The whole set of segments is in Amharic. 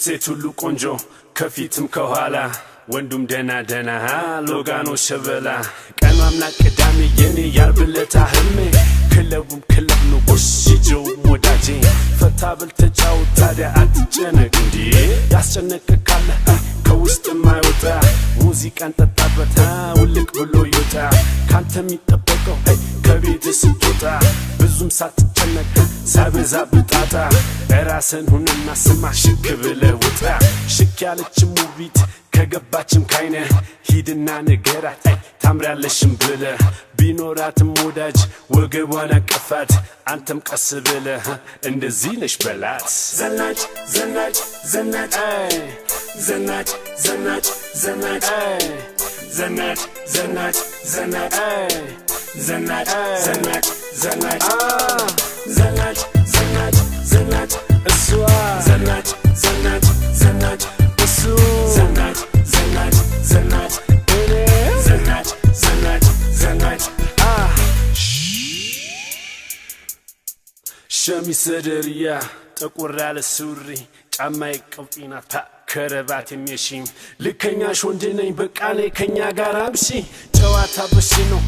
ሴት ሁሉ ቆንጆ ከፊትም ከኋላ ወንዱም ደና ደና ሎጋኖ ሸበላ ቀኗምና ቅዳሜ የኔ ያርብለታ ህልሜ ክለቡም ክለብ ነው ወሽጆ ወዳጄ ፈታ ብል ተጫውት ታዲያ አትጨነቅ እንዴ ያስጨነቅካለ ከውስጥ ማይወጣ ሙዚቃን ጠጣበት ውልቅ ብሎ ይወጣ ካንተ የሚጠበቀው ከቤት ስትወጣ ብዙም ሳትጨነቅ ሳበዛ ብጣጣ ራስን ሁንና ስማ ሽክ ብለህ ውጣ ሽክ ያለችም ውቢት ከገባችም ካይነ ሂድና ንገራት ታምራለሽም ብለህ ቢኖራትም ወዳጅ ወገቧን አቀፋት አንተም ቀስ ብለህ እንደዚህ ነሽ በላት ዘናጭ ዘናጭ ዘናጭ ዘናጭ ዘናጭ ዘናጭ ዘናጭ ዘናጭ ዘናጭ ዘናጭ ዘናጭ ዘናጭ ዘናጭ ዘናጭ ዘናጭ እሷ ዘናጭ ዘናጭ ዘናጭ እሱ ዘናጭ ዘናጭ ዘናጭ እኔ ዘናጭ ዘናጭ ዘናጭ ሸሚዝ ሰደርያ ጠቆር ያለ ሱሪ ጫማዬ ቀውጢናታ ከረባት የሚሽም ልከኛሽ ወንድ ነኝ በቃ ነኝ ከኛ ጋር አምሺ ጨዋታ በሺ ነው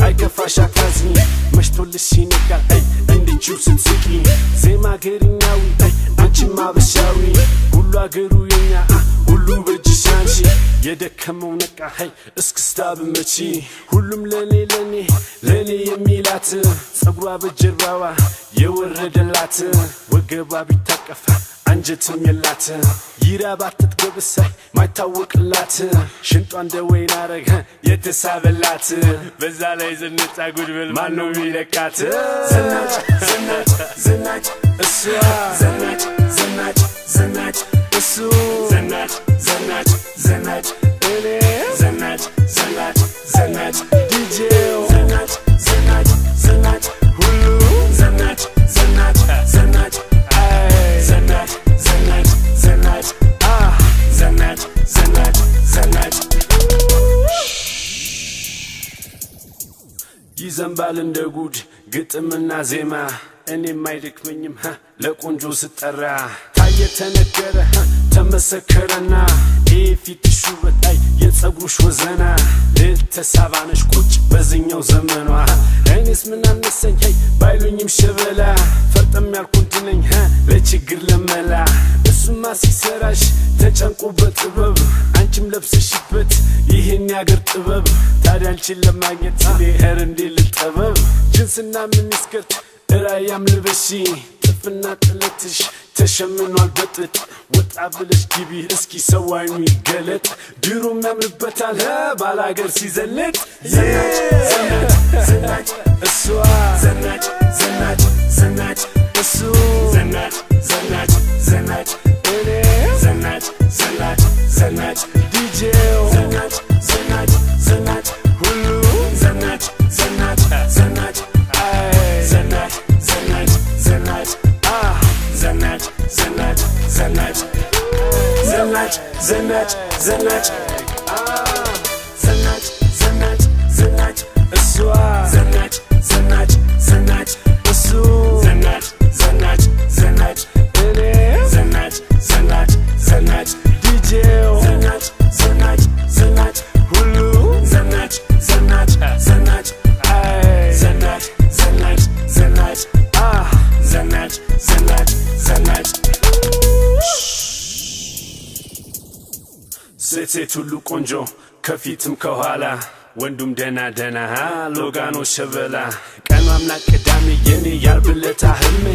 አይከፋሽ አታዝኝ መሽቶልሽ ይነጋል እንድችው ስትስቂ ዜማ ገርኛዊ አንቺማ በሻዊ ሁሉ አገሩ የኛ ሁሉ በእጅሽ አንቺ የደከመው ነቃ እስክስታ ብመቺ ሁሉም ለኔ የሚላት ጸጉሯ በጀርባዋ የወረደላት ወገቧ ቢታቀፍ አንጀትም የላት ይራባት ትትገብሳይ ማይታወቅላት ሽንጧ እንደ ወይን አረግ የተሳበላት በዛ ላይ ዘነጣ ጉድበል ማነው ሚለካት ዘናጭ ዘናጭ ዘናጭ እሷ ዘናጭ ዘናጭ ዘናጭ እሱ ዘናጭ ዘናጭ ዘናጭ እኔ ዘናጭ ዘናጭ ዘናጭ ዲጄው ዘናጭ ዘናጭ ዘናጭ ሁሉ ዘናጭ ዘናጭ ዘናጭ ዘናጭ ዘናጭ ዘናጭ ዘናጭ ዘናጭ ዘናጭ ይዘንባል እንደ ጉድ ግጥምና ዜማ እኔም አይደክመኝም ለቆንጆ ስጠራ ታየ ተነገረ ተመሰከረና ፊትሽ ውበት የጸጉርሽ ወዘና ልተሳባነሽ ቁጭ በዚህኛው ዘመኗ እኔስ ምን አነሰኝ ባይሉኝም ሸበላ ፈርጠም ያልኩት ነኝ ለችግር ለመላ እሱማ ሲሰራሽ ተጨንቆ በጥበብ አንቺም ለብሰሽበት ይሄን ያገር ጥበብ ታዲያ አንቺን ለማግኘት ሊሄር እንዴ ልጠበብ ጅንስና ሚኒስከርት ራያም ልበሺ ጥፍና ጥለትሽ ተሸምኗል በጥጥ ወጣ ብለሽ ግቢ እስኪ ሰው አይኑ ይገለጥ ድሮም ያምርበታል ባላገር ሲዘለጥ ዘናጭ ዘናጭ እሷ ዘናጭ ዘናጭ ዘናጭ እሱ ዘናጭ ዘናጭ ዘናጭ እኔ ዘናጭ ዘናጭ ዘናጭ ዲጄው ዘናጭ ዘናጭ ዘናጭ ሁሉ ዘናጭ ዘናጭ ዘናጭ ዘናጭ ዘናጭ ዘናጭ ዘናጭ ዘናጭ ዘናጭ ዘናጭ ዘናጭ ዘናጭ ዘናጭ ዘናጭ ዘናጭ እሷ ዘናጭ ዘናጭ ዘናጭ እሱ ዘናጭ ዘናጭ ዘናጭ እኔ ዘናጭ ዘናጭ ዘናጭ ዲጄው ዘናጭ ዘናጭ ዘናጭ ሁሉ ዘናጭ ዘናጭ ዘናጭ ዘናጭ ዘናጭ ዘናጭ ዘናጭ ዘናጭ ዘናጭ ሴት ሁሉ ቆንጆ ከፊትም ከኋላ ወንዱም ደና ደና ሎጋኖ ሸበላ ቀኗምና ቅዳሜ የኔ ያርብለታ ህልሜ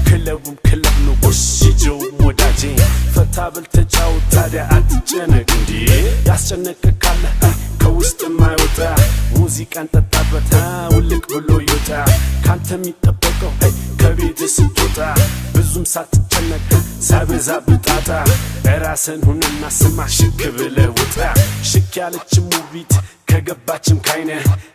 ክለቡም ክለብ ነው ወሽጆ ወዳጄ ፈታ ብል ተጫውት ታዲያ አትጨነቅ እንዴ ያስጨነቅካለ ከውስጥ ማይወጣ ሙዚቃን ጠጣበት ውልቅ ብሎ ይወጣ ካንተ የሚጠበቀው ከቤት ስትወጣ ብዙም ሳትጨነቅ ሳበዛ ብጣጣ ራስን ሁንና ስማ ሽክ ብለህ ውጣ ሽክ ያለችም ውቢት ከገባችም ካይነ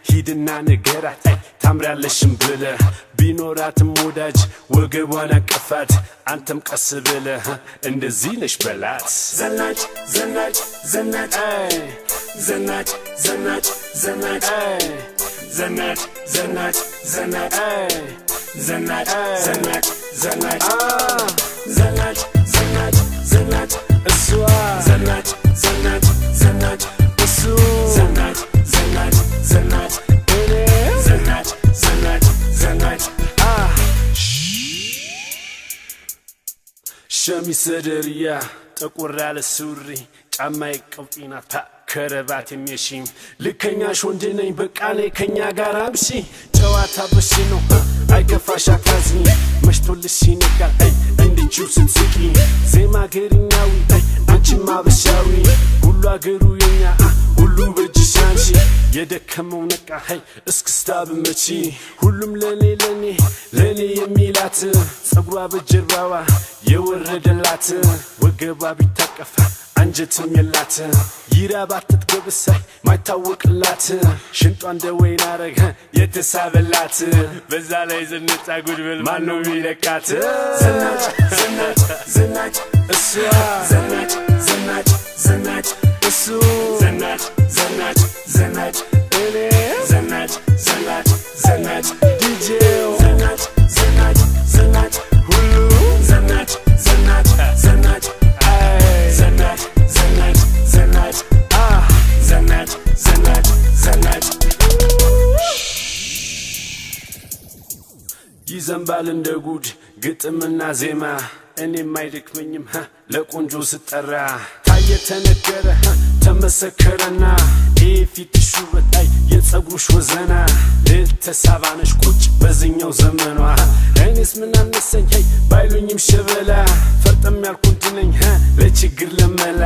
ሂድና ንገራት ታምራለሽም ብለህ ቢኖራትም ወዳጅ ወገቧን አቀፋት አንተም ቀስ ብለህ እንደዚህ ነሽ በላት ዘናጭ ዘናጭ ዘናጭ ዘናጭ ዘናጭ ዘናጭ ዘናጭ ዘናጭ ዘናጭ ዘናጭ ዘናጭ ዘናጭ ዘናጭ ዘናጭ ዘናጭ እሷ ዘናጭ ዘናጭ ዘናጭ እሱ ዘናጭ ዘናጭ ዘናጭ እኔ ዘናጭ ዘናጭ ዘናጭ ሸሚዝ ሰደርያ ጠቆር ያለ ሱሪ ጫማዬ ቀውጢናታ ከረባት የሚሽኝ ልከኛሽ ወንድ ነኝ በቃ ነኝ ከኛ ጋር አምሺ ጨዋታ በሽ ነው አይከፋሽ አታዝኝ መሽቶልሽ ይነጋል እንድችው ስትስቂ ዜማ ገርኛዊ አንቺማ በሻዊ ሁሉ አገሩ የኛ ሁሉ በእጅሽ አንቺ የደከመው ነቃ እስክስታ ብመቺ ሁሉም ለኔ ለኔ ለኔ የሚላት ጸጉሯ በጀርባዋ የወረደላት ወገቧ ቢታቀፋ አንጀትም የላት ይራባት ትትገብሳይ ማይታወቅላት ሽንጧ እንደ ወይን አረግ የተሳበላት በዛ ላይ ዝንጣ ጉድብል ማነው ሚለቃት ዘናጭ ዘናጭ ዘናጭ እሷ ዘናጭ ዘናጭ ዘናጭ እሱ ዘናጭ ዘናጭ ዘናጭ እኔ ዘናጭ ዘናጭ ዘናጭ ዲጄው ዘናጭ ዘናጭ ዘናጭ ሁሉ ዘናጭ ዘናጭ ዘናጭ ዘናጭ ዘናጭ ዘናጭ ዘናጭ ዘናጭ ዘናጭ ይዘንባል እንደ ጉድ ግጥምና ዜማ እኔም አይደክመኝም ለቆንጆ ስጠራ ታየ ተነገረ ተመሰከረና ፊትሽ ውበት የጸጉርሽ ወዘና ልተሳባነሽ ቁጭ በዚህኛው ዘመኗ እኔስ ምን አነሰኝ ባይሉኝም ሸበላ ፈርጠም ያልኩት ነኝ ለችግር ለመላ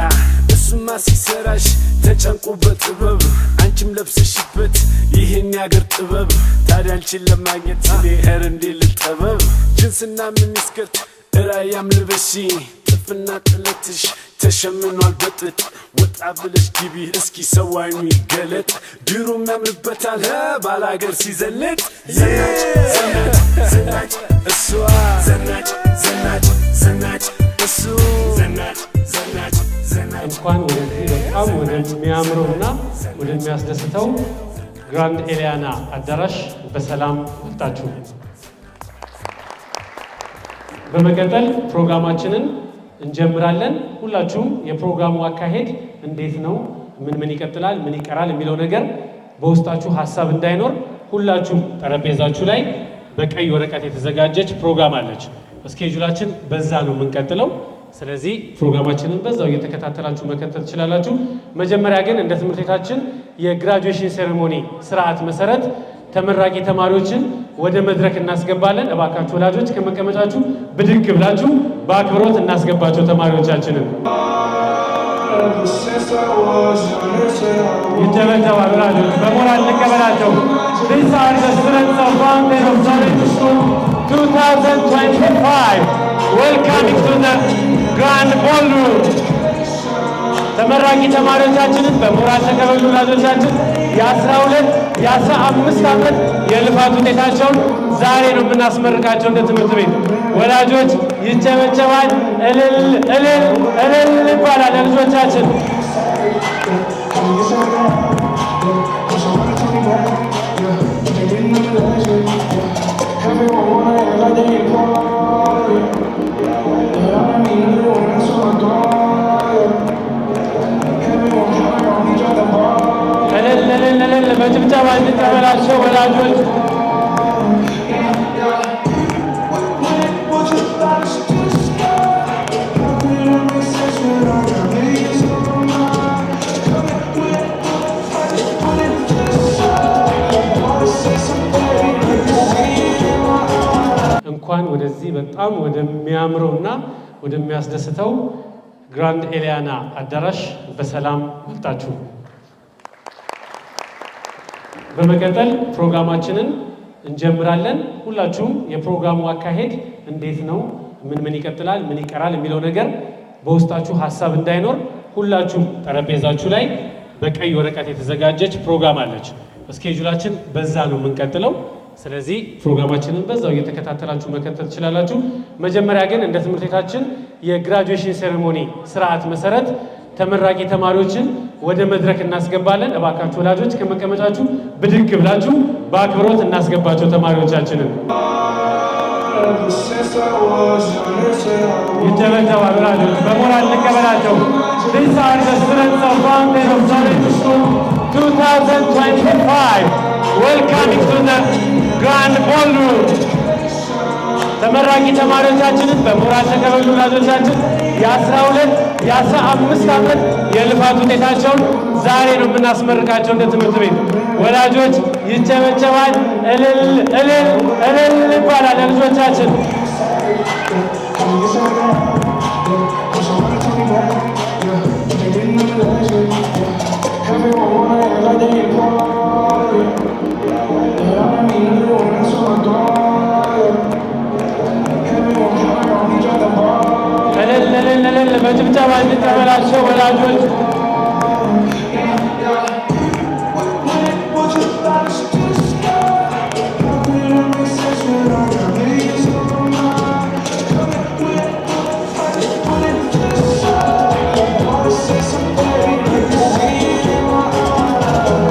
እሱማ ሲሰራሽ ተጨንቆ በጥበብ አንቺም ለብሰሽበት ይህን ያገር ጥበብ ታዲያ አንቺን ለማግኘት ሊሄር እንዴ ልጠበብ ጅንስና ሚኒስከርት ራያም ልበሺ ጥፍና ጥለትሽ ተሸምኗል በጥጥ ወጣ ብለሽ ግቢ እስኪ ሰው አይኑ ይገለጥ ድሮም ያምርበታል ባላገር ሲዘለጥ ዘናጭ ዘናጭ ዘናጭ እሷ ዘናጭ ዘናጭ ዘናጭ እሱ ዘናጭ ዘናጭ ዘናጭ እንኳን ወደዚህ በጣም ወደሚያምረውና ወደሚያስደስተው ግራንድ ኤሊያና አዳራሽ በሰላም መጣችሁ። በመቀጠል ፕሮግራማችንን እንጀምራለን። ሁላችሁም የፕሮግራሙ አካሄድ እንዴት ነው፣ ምን ይቀጥላል፣ ምን ይቀራል የሚለው ነገር በውስጣችሁ ሐሳብ እንዳይኖር ሁላችሁም ጠረጴዛችሁ ላይ በቀይ ወረቀት የተዘጋጀች ፕሮግራም አለች። ስኬጁላችን በዛ ነው የምንቀጥለው። ስለዚህ ፕሮግራማችንን በዛው እየተከታተላችሁ መከታተል ትችላላችሁ። መጀመሪያ ግን እንደ ትምህርት ቤታችን የግራጁዌሽን ሴሬሞኒ ስርዓት መሰረት ተመራቂ ተማሪዎችን ወደ መድረክ እናስገባለን። እባካችሁ ወላጆች ከመቀመጫችሁ ብድግ ብላችሁ በአክብሮት እናስገባቸው ተማሪዎቻችንን። ይጨበጨባል ወላጆች በሞራል እንቀበላቸው። These are the students of Fountain of Knowledge School 2025 welcoming to the Grand Ballroom. ተመራቂ ተማሪዎቻችንን በሞራል ተቀበሉ። ወላጆቻችን የ12 የ15 ዓመት የልፋት ውጤታቸውን ዛሬ ነው የምናስመርቃቸው እንደ ትምህርት ቤት። ወላጆች ይጨበጨባል፣ እልል እልል እልል ይባላል ለልጆቻችን። በጭብጨባ እንቀበላቸው ወላጆች። እንኳን ወደዚህ በጣም ወደሚያምረውና ወደሚያስደስተው ግራንድ ኤሊያና አዳራሽ በሰላም መጣችሁ። በመቀጠል ፕሮግራማችንን እንጀምራለን። ሁላችሁም የፕሮግራሙ አካሄድ እንዴት ነው፣ ምን ይቀጥላል፣ ምን ይቀራል የሚለው ነገር በውስጣችሁ ሐሳብ እንዳይኖር ሁላችሁም ጠረጴዛችሁ ላይ በቀይ ወረቀት የተዘጋጀች ፕሮግራም አለች። ስኬጁላችን በዛ ነው የምንቀጥለው። ስለዚህ ፕሮግራማችንን በዛው እየተከታተላችሁ መከታተል ትችላላችሁ። መጀመሪያ ግን እንደ ትምህርት ቤታችን የግራጁዌሽን ሴሬሞኒ ስርዓት መሰረት ተመራቂ ተማሪዎችን ወደ መድረክ እናስገባለን። እባካችሁ ወላጆች ከመቀመጫችሁ ብድግ ብላችሁ በአክብሮት እናስገባቸው ተማሪዎቻችንን። ይጨበጨባል ወላጆች በሞራል እንቀበላቸው። These are the students of Fountain of Knowledge School 2025 welcoming to the Grand Ballroom. ተመራቂ ተማሪዎቻችንን በሞራል ተቀበሉ። ወላጆቻችን የ12 የ15 ዓመት የልፋት ውጤታቸውን ዛሬ ነው የምናስመርቃቸው እንደ ትምህርት ቤት። ወላጆች ይጨበጨባል፣ እልል እልል እልል ይባላል ለልጆቻችን። እልል በጭብጨባ እንቀበላቸው ወላጆች።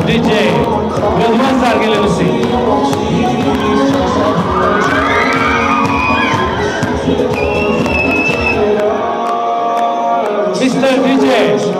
DJ, let's once again, let's see. Mr. DJ.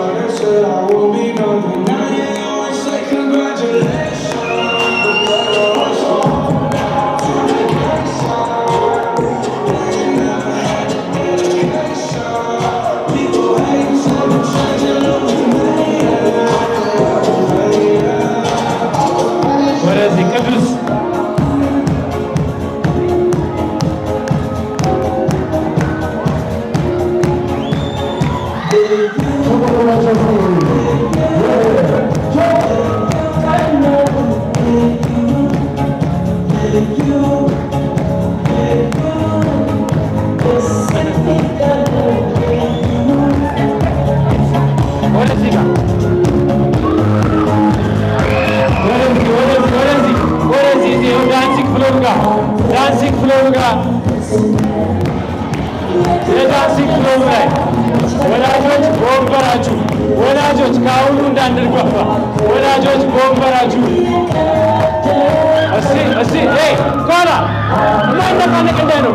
Dancing floor ላይ ወላጆች በወንበራችሁ ወላጆች ከአሁኑ እንዳንርገፋ ወላጆች በወንበራችሁ እስቲ ኮላ የማይነቃነቅ እንዳይ ነው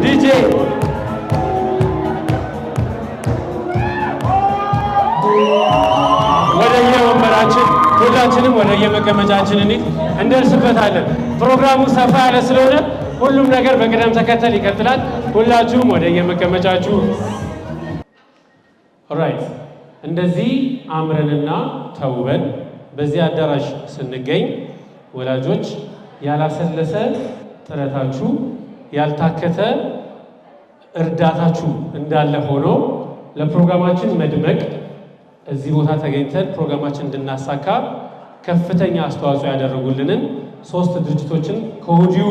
ዲጄ ወደየ ወንበራችን ሁላችንም ወደየ መቀመጫችን እንደርስበታለን። ፕሮግራሙ ሰፋ ያለ ስለሆነ ሁሉም ነገር በቅደም ተከተል ይቀጥላል። ሁላችሁም ወደየ መቀመጫችሁ። ኦልራይት፣ እንደዚህ አምረንና ተውበን በዚህ አዳራሽ ስንገኝ ወላጆች ያላሰለሰ ጥረታችሁ ያልታከተ እርዳታችሁ እንዳለ ሆኖ ለፕሮግራማችን መድመቅ እዚህ ቦታ ተገኝተን ፕሮግራማችን እንድናሳካ ከፍተኛ አስተዋጽኦ ያደረጉልንን 3 ድርጅቶችን ከወዲሁ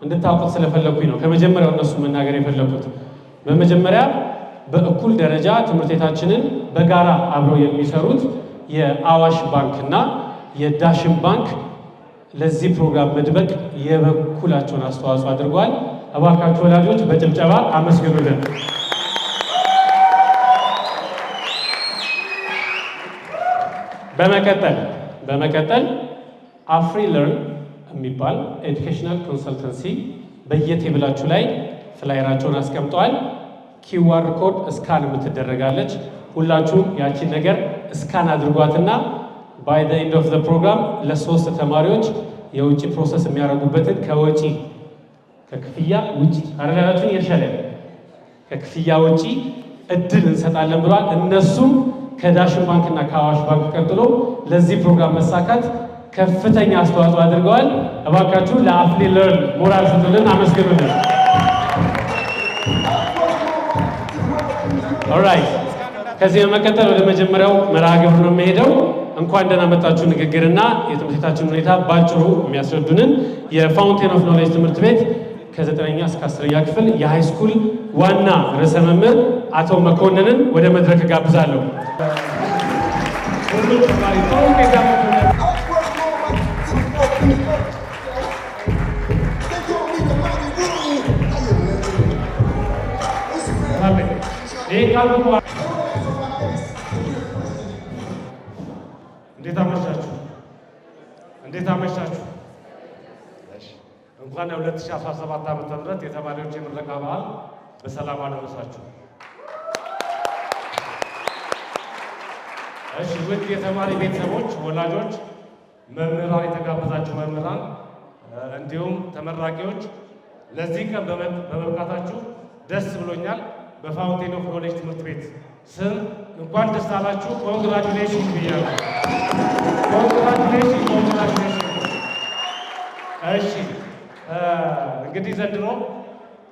እንድታውቁት ስለፈለኩኝ ነው ከመጀመሪያው እነሱ መናገር የፈለኩት። በመጀመሪያ በእኩል ደረጃ ትምህርት ቤታችንን በጋራ አብረው የሚሰሩት የአዋሽ ባንክና የዳሽን ባንክ ለዚህ ፕሮግራም መድመቅ የበኩላቸውን አስተዋጽኦ አድርጓል። እባካችሁ ወላጆች በጭብጨባ አመስግኑልን። በመቀጠል አፍሪለርን የሚባል ኤዱኬሽናል ኮንሰልተንሲ በየቴብላችሁ ላይ ፍላየራቸውን አስቀምጠዋል። ኪውአር ኮድ እስካን የምትደረጋለች። ሁላችሁም ያቺን ነገር እስካን አድርጓትና ባይ ዘ ኤንድ ኦፍ ዘ ፕሮግራም ለ3 ተማሪዎች የውጭ ፕሮሰስ የሚያደርጉበትን ከክፍያ ውጪ አረጋጋችሁ ይርሻለ ከክፍያ ውጪ እድል እንሰጣለን ብሏል። እነሱም ከዳሽን ባንክና ከአዋሽ ባንክ ቀጥሎ ለዚህ ፕሮግራም መሳካት ከፍተኛ አስተዋጽኦ አድርገዋል። እባካችሁ ለአፍሪለርን ሞራል ስጡልን፣ አመስግኑልን። ኦልራይት፣ ከዚህ በመቀጠል ወደ መጀመሪያው መርሃ ግብር ነው የሚሄደው። እንኳን ደህና መጣችሁ ንግግርና የትምህርት ቤታችን ሁኔታ ባጭሩ የሚያስረዱንን የፋውንቴን ኦፍ ኖሌጅ ትምህርት ቤት ከ9ኛ እስከ 10ኛ ክፍል የሃይ ስኩል ዋና ርዕሰ መምህር አቶ መኮንንን ወደ መድረክ ጋብዛለሁ። ሁሉ ተማሪ እንዴት አመሻችሁ? እንኳን 2017 ዓ.ም የተማሪዎች የምረቃ በዓል በሰላም አደረሳችሁ። እሺ፣ ውድ የተማሪ ቤተሰቦች፣ ወላጆች፣ መምህራን፣ የተጋበዛችሁ መምህራን እንዲሁም ተመራቂዎች ለዚህ ቀን በመብቃታችሁ ደስ ብሎኛል። በፋውንቴን ኦፍ ኖሌጅ ትምህርት ቤት ስም እንኳን ደስ አላችሁ። ኮንግራቹሌሽን ብያለሁ። ኮንግራቹሌሽን። እሺ እንግዲህ ዘንድሮ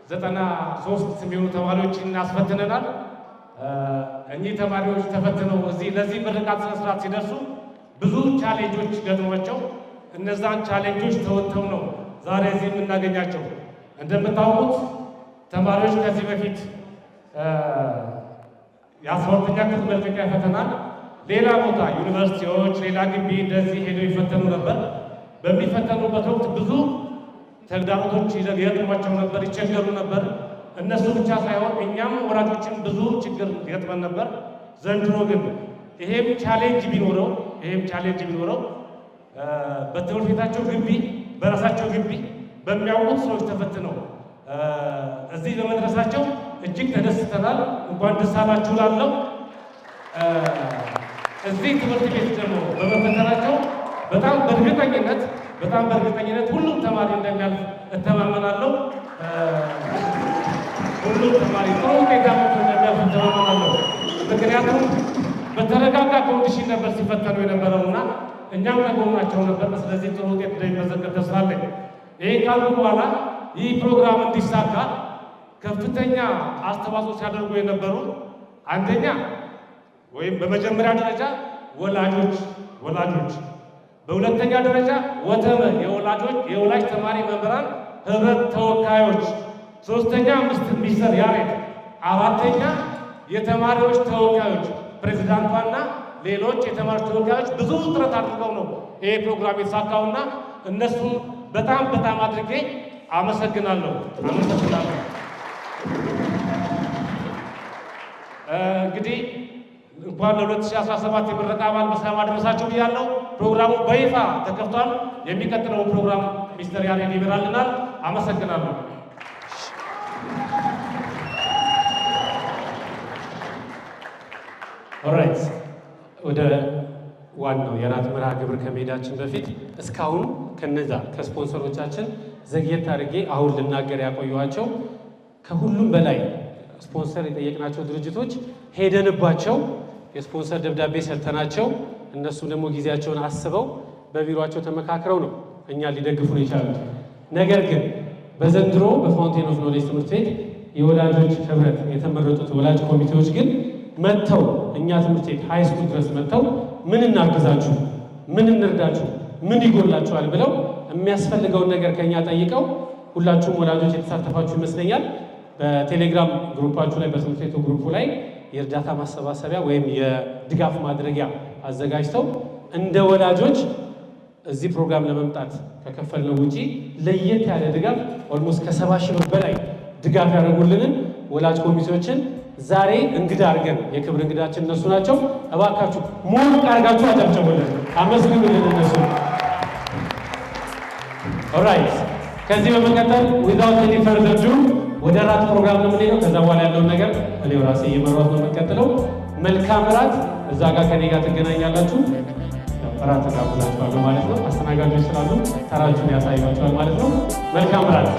93 የሚሆኑ ተማሪዎችን አስፈትነናል። እኚህ ተማሪዎች ተፈትነው ለዚህ ምርቃት ስነ ስርዓት ሲደርሱ ብዙ ቻሌንጆች ገጥሟቸው እነዛን ቻሌንጆች ተወጥተው ነው ዛሬ እዚህ የምናገኛቸው። እንደምታውቁት ተማሪዎች ከዚህ በፊት የ12ኛ ክፍል መልቀቂያ ፈተናን ሌላ ቦታ ዩኒቨርሲቲዎች፣ ሌላ ግቢ እንደዚህ ሄደው ይፈተኑ ነበር። በሚፈተኑበት ወቅት ብዙ ተግዳሮቶች ይገጥሟቸው ነበር፣ ይቸገሩ ነበር። እነሱ ብቻ ሳይሆን እኛም ወላጆችን ብዙ ችግር ይገጥመን ነበር። ዘንድሮ ግን ይሄም ቻሌንጅ ቢኖረው በትምህርት ቤታቸው ግቢ፣ በራሳቸው ግቢ በሚያውቁት ሰዎች ተፈትነው እዚህ በመድረሳቸው እጅግ ተደስተናል። እንኳን ደስ አላችሁ እላለሁ። እዚህ ትምህርት ቤት ደግሞ በመፈተናቸው በጣም በእርግጠኝነት ሁሉም ተማሪ እንደሚያልፍ እተማመናለሁ። ሁሉም ተማሪ ጥሩ ውጤት አምጥቶ እንደሚያልፍ እተማመናለሁ። ምክንያቱም በተረጋጋ ኮንዲሽን ነበር ሲፈተኑ የነበረውና እኛም ከጎናቸው ነበር። ስለዚህ ጥሩ ውጤት እንደሚመዘገብ ተስፋ አለኝ። ይህ ካልኩ በኋላ ይህ ፕሮግራም እንዲሳካ ከፍተኛ አስተዋጽኦ ሲያደርጉ የነበሩ አንደኛ ወይም በመጀመሪያ ደረጃ ወላጆች፣ በሁለተኛ ደረጃ ወተመ የወላጅ ተማሪ መምህራን ህብረት ተወካዮች፣ ሶስተኛ ሚስተር ያሬድ፣ አራተኛ የተማሪዎች ተወካዮች ፕሬዝዳንቷና ሌሎች የተማሪዎች ተወካዮች ብዙ ጥረት አድርገው ነው ይሄ ፕሮግራም የተሳካውና እነሱም በጣም አድርጌ አመሰግናለሁ። እንግዲህ እንኳን ለ2017 የምረቃ በዓል በሰላም አደረሳችሁ ብያለሁ። ፕሮግራሙ በይፋ ተከፍቷል። የሚቀጥለው ፕሮግራም ሚስተር ያሬድ ይመራልናል። አመሰግናለሁ። ኦልራይት፣ ወደ ዋናው የራት መርሃ ግብር ከመሄዳችን በፊት እስካሁን ከነዛ ከስፖንሰሮቻችን ዘግየት አድርጌ አሁን ልናገር ያቆየኋቸው ከሁሉም በላይ ስፖንሰር የጠየቅናቸው ድርጅቶች ሄደንባቸው የስፖንሰር ደብዳቤ ሰጥተናቸው እነሱም ደግሞ ጊዜያቸውን አስበው በቢሮቸው ተመካክረው ነው እኛ ሊደግፉን የቻሉት። ነገር ግን በዘንድሮ በፋውንቴን ኦፍ ኖሌጅ ትምህርት ቤት የወላጆች ህብረት የተመረጡት ወላጅ ኮሚቴዎች ግን መጥተው እኛ ትምህርት ቤት ሃይ ስኩል ድረስ መጥተው ምን እናግዛችሁ፣ ምን እንርዳችሁ፣ ምን ይጎላችኋል ብለው የሚያስፈልገውን ነገር ከኛ ጠይቀው ሁላችሁም ወላጆች የተሳተፋችሁ ይመስለኛል። በቴሌግራም ግሩፓችሁ ላይ በትምህርት ቤቱ ግሩፑ ላይ የእርዳታ ማሰባሰቢያ ወይም የድጋፍ ማድረጊያ አዘጋጅተው እንደ ወላጆች እዚህ ፕሮግራም ለመምጣት ከከፈልነው ውጪ ለየት ያለ ድጋፍ ኦልሞስት ከ70 ሺህ ብር በላይ ድጋፍ ያደረጉልንን ወላጅ ኮሚቴዎችን ዛሬ እንግዳ አድርገን የክብር እንግዳችን እነሱ ናቸው። እባካችሁ ሞቅ አድርጋችሁ አጨብጭቡልን፣ አመስግኑልን እነሱ። ኦልራይት፣ ከዚህ በመቀጠል ዊዛውት ኤኒ ፈርዘር ዱ ወደ ራት ፕሮግራም ነው የምንሄደው። ከዛ በኋላ ያለውን ነገር እኔው ራሴ እየመራሁት ነው የምንቀጥለው። መልካም ራት። እዛ ጋር ከኔ ጋር ትገናኛላችሁ። ራት ጋብዛችኋለሁ ማለት ነው። አስተናጋጆች ስላሉ ተራችሁን ያሳያችኋል ማለት ነው። መልካም ራት።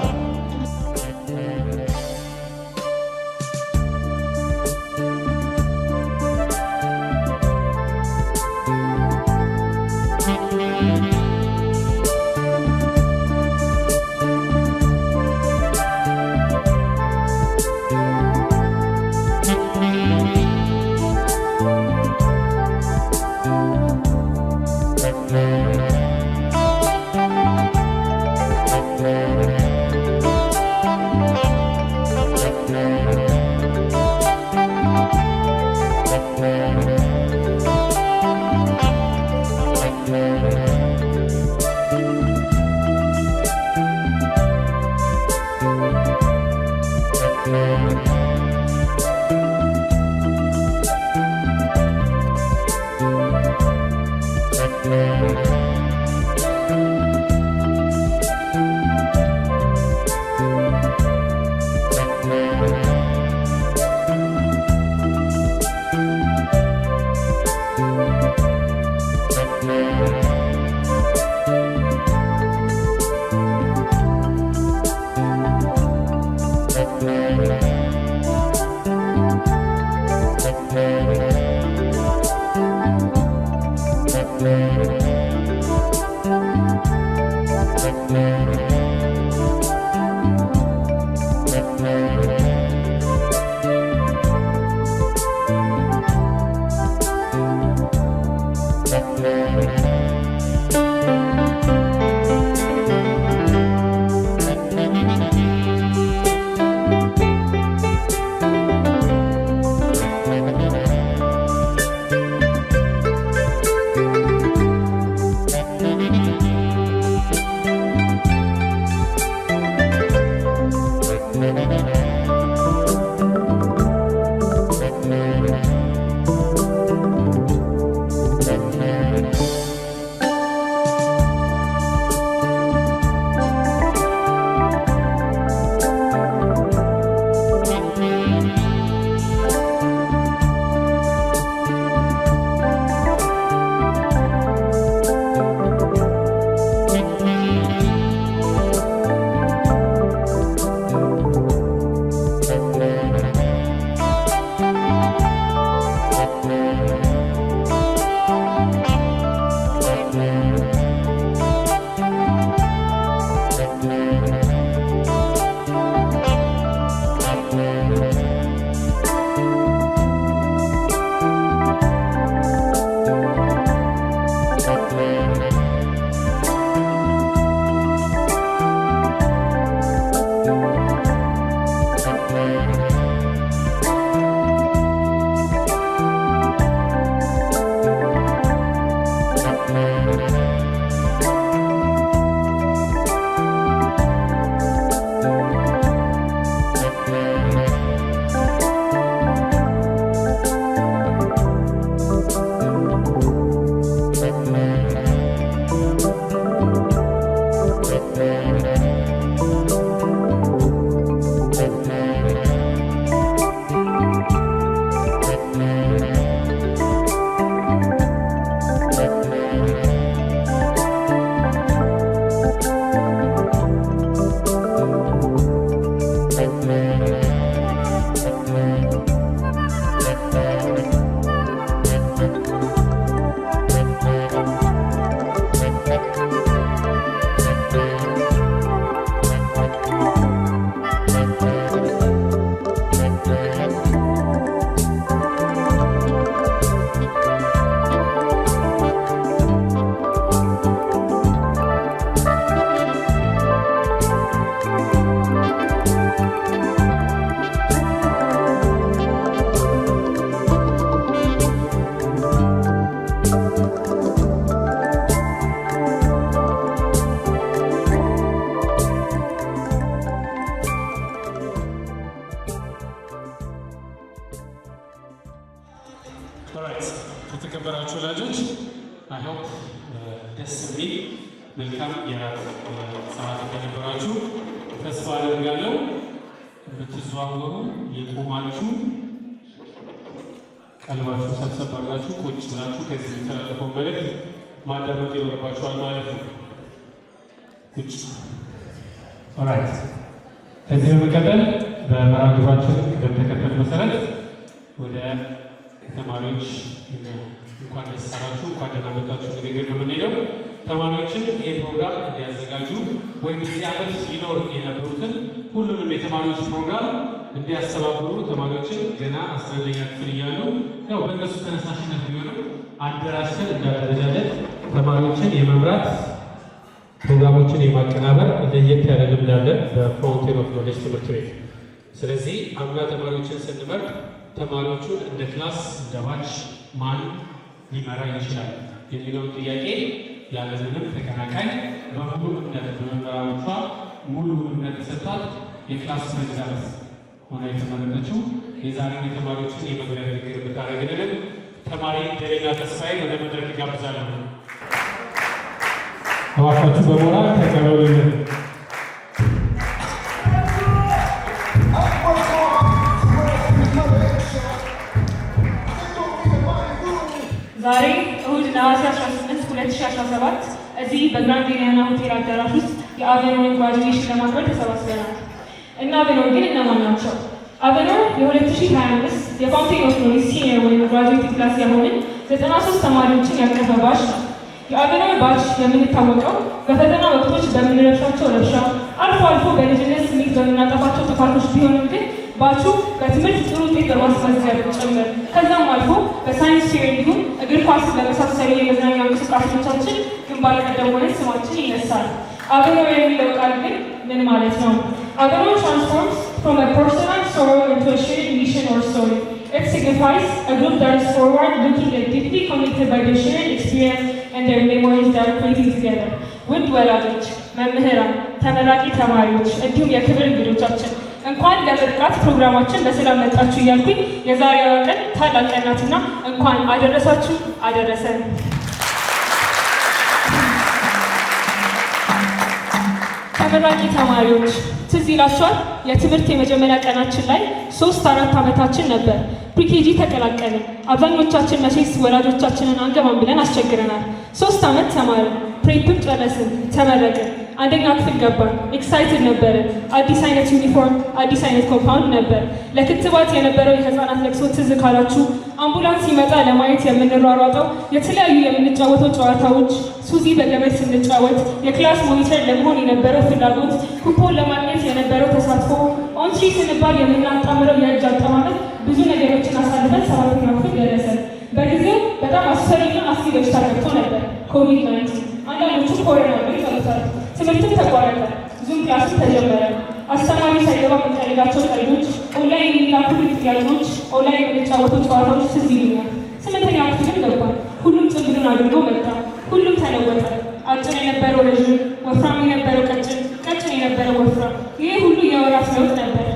የተከበራችሁ ወላጆች አይ ሆፕ ደስ የሚል መልካም የራት ሰዓት እንደነበራችሁ ተስፋ አደርጋለሁ። ብትዘዋወሩ የቆማችሁ ቀልባችሁ ሰብሰብ አድርጋችሁ ቁጭ ብላችሁ ከዚህ የተላለፈው መልእክት ማዳመጥ ይኖርባችኋል ማለት ነው። ቁጭ ኦራይት። ከዚህ በመቀጠል በመርሃ ግብራችን ቅደም ተከተል መሰረት ወደ ተማሪዎች እንኳን ደስ አላችሁ እንኳን ደህና መጣችሁ ንግግር ነው የምንሄደው። ተማሪዎችን ይህ ፕሮግራም እንዲያዘጋጁ ወይም እዚህ ዓመት ሊኖር የነበሩትን ሁሉንም የተማሪዎች ፕሮግራም እንዲያስተባብሩ ተማሪዎችን ገና 11ኛ ክፍል እያሉ ያው በእነሱ ተነሳሽነት ቢሆንም አደራጅተን እንዳደረጃጀት ተማሪዎችን የመምራት ፕሮግራሞችን የማቀናበር ለየት ያለ ልምድ አለን በፋውንቴን ኦፍ ኖሌጅ ትምህርት ቤት። ስለዚህ አምና ተማሪዎችን ስንመርጥ ተማሪዎቹን እንደ ክላስ እንደ ባች ማን ሊመራ ይችላል የሚለውን ጥያቄ ያለምንም ተከራካሪ በሙሉ እምነት በመምህራኖቿ ሙሉ እምነት ተሰጥቷት የክላስ ፕሬዚዳንት ሆና የተመረጠችው የዛሬውን የተማሪዎችን የመግቢያ ንግግር የምታደርግልን ተማሪ ደሬና ተስፋዬ ወደ መድረክ ይጋብዛለሁ። እባካችሁ በሞራል ተቀበሉልን። ዛሬ እሁድ ነሐሴ 18 2017 እዚህ በግራንድ ኢሊያና ሆቴል አዳራሽ ውስጥ የአቬኖን ግራጁዌሽን ለማክበር ተሰባስበናል። እና አቬኖን ግን እነማን ናቸው? አቬኖን የ2025 የፋውንቴን ኦፍ ኖሌጅ ሲኒየር ወይም ግራጁዌት ክላስ የሆንን 93 ተማሪዎችን ያቀፈ ባች ነው። የአገናዊ ባች የምንታወቀው በፈተና ወቅቶች በምንረብሻቸው ረብሻ፣ አልፎ አልፎ በልጅነት ስሜት በምናጠፋቸው ጥፋቶች ቢሆንም ግን ባቹ በትምህርት ጥሩ ውጤት በማስመዝገብ ጭምር ከዛም አልፎ በሳይንስ ፌር እንዲሁም እግር ኳስ በመሳሰሉ የመዝናኛ እንቅስቃሴዎቻችን ግንባር ቀደም ሆነን ስማችን ይነሳል። አገናዊ የሚለው ቃል ግን ምን ማለት ነው? አገናዊ transforms from a personal sorrow into a shared mission or story. It signifies a group that is forward looking and deeply connected by their shared experience and their memories that are creating together. ውድ ወላጆች፣ መምህራን፣ ተመራቂ ተማሪዎች እንዲሁም የክብር እንግዶቻችን እንኳን ለምርቃት ፕሮግራማችን በሰላም መጣችሁ እያልኩኝ የዛሬዋ ቀን ታላቅ ቀን ናትና እንኳን አደረሳችሁ አደረሰን። ተመራቂ ተማሪዎች ትዝ ይላችኋል? የትምህርት የመጀመሪያ ቀናችን ላይ 3-4 ዓመታችን ነበር። ፕሪኬጂ ተቀላቀልን። አብዛኞቻችን መቼስ ወላጆቻችንን አንገባም ብለን አስቸግረናል። 3 ዓመት ተማርን። ፕሬፕም ጨረስን፣ ተመረቅን። አንደኛ ክፍል ገባን። ኤክሳይትድ ነበርን። አዲስ አይነት ዩኒፎርም፣ አዲስ አይነት ኮምፓውንድ ነበር። ለክትባት የነበረው የህፃናት ለቅሶ ትዝ ካላችሁ፣ አምቡላንስ ሲመጣ ለማየት የምንሯሯጠው፣ የተለያዩ የምንጫወተው ጨዋታዎች፣ ሱዚ በገመድ ስንጫወት፣ የክላስ ሞኒተር ለመሆን የነበረው ፍላጎት፣ ኩፖን ለማግኘት የነበረው ተሳትፎ፣ ኦንትሪ ስንባል የምናጣምረው የእጅ አጠማመጥ፣ ብዙ ነገሮችን አሳልፈን 7ኛ ክፍል ደረሰን። በጊዜው በጣም አስፈሪና አስጊ በሽታ ገብቶ ነበር፣ ኮቪድ-19። አንዳንዶቹ ኮሮና ብለው ይጠሩታል። ትምህርትም ተቋረጠ። ዙም ክላስም ተጀመረ። አስተማሪ ሳይገባ የምንፈልጋቸው ቀልዶች፣ ኦንላይን የሚላኩ ጥያቄዎች፣ ኦንላይን የምንጫወተው ጨዋታዎች ትዝ ይሉኛል። 8ኛ ክፍልም ገባን። ሁሉም ጭንብሉን አድርጎ መጣ። ሁሉም ተለወጠ። አጭር የነበረው ረዥም፣ ወፍራም የነበረው ቀጭን፣ ቀጭን የነበረው ወፍራም። ይህ ሁሉ የወራት ለውጥ ነበር።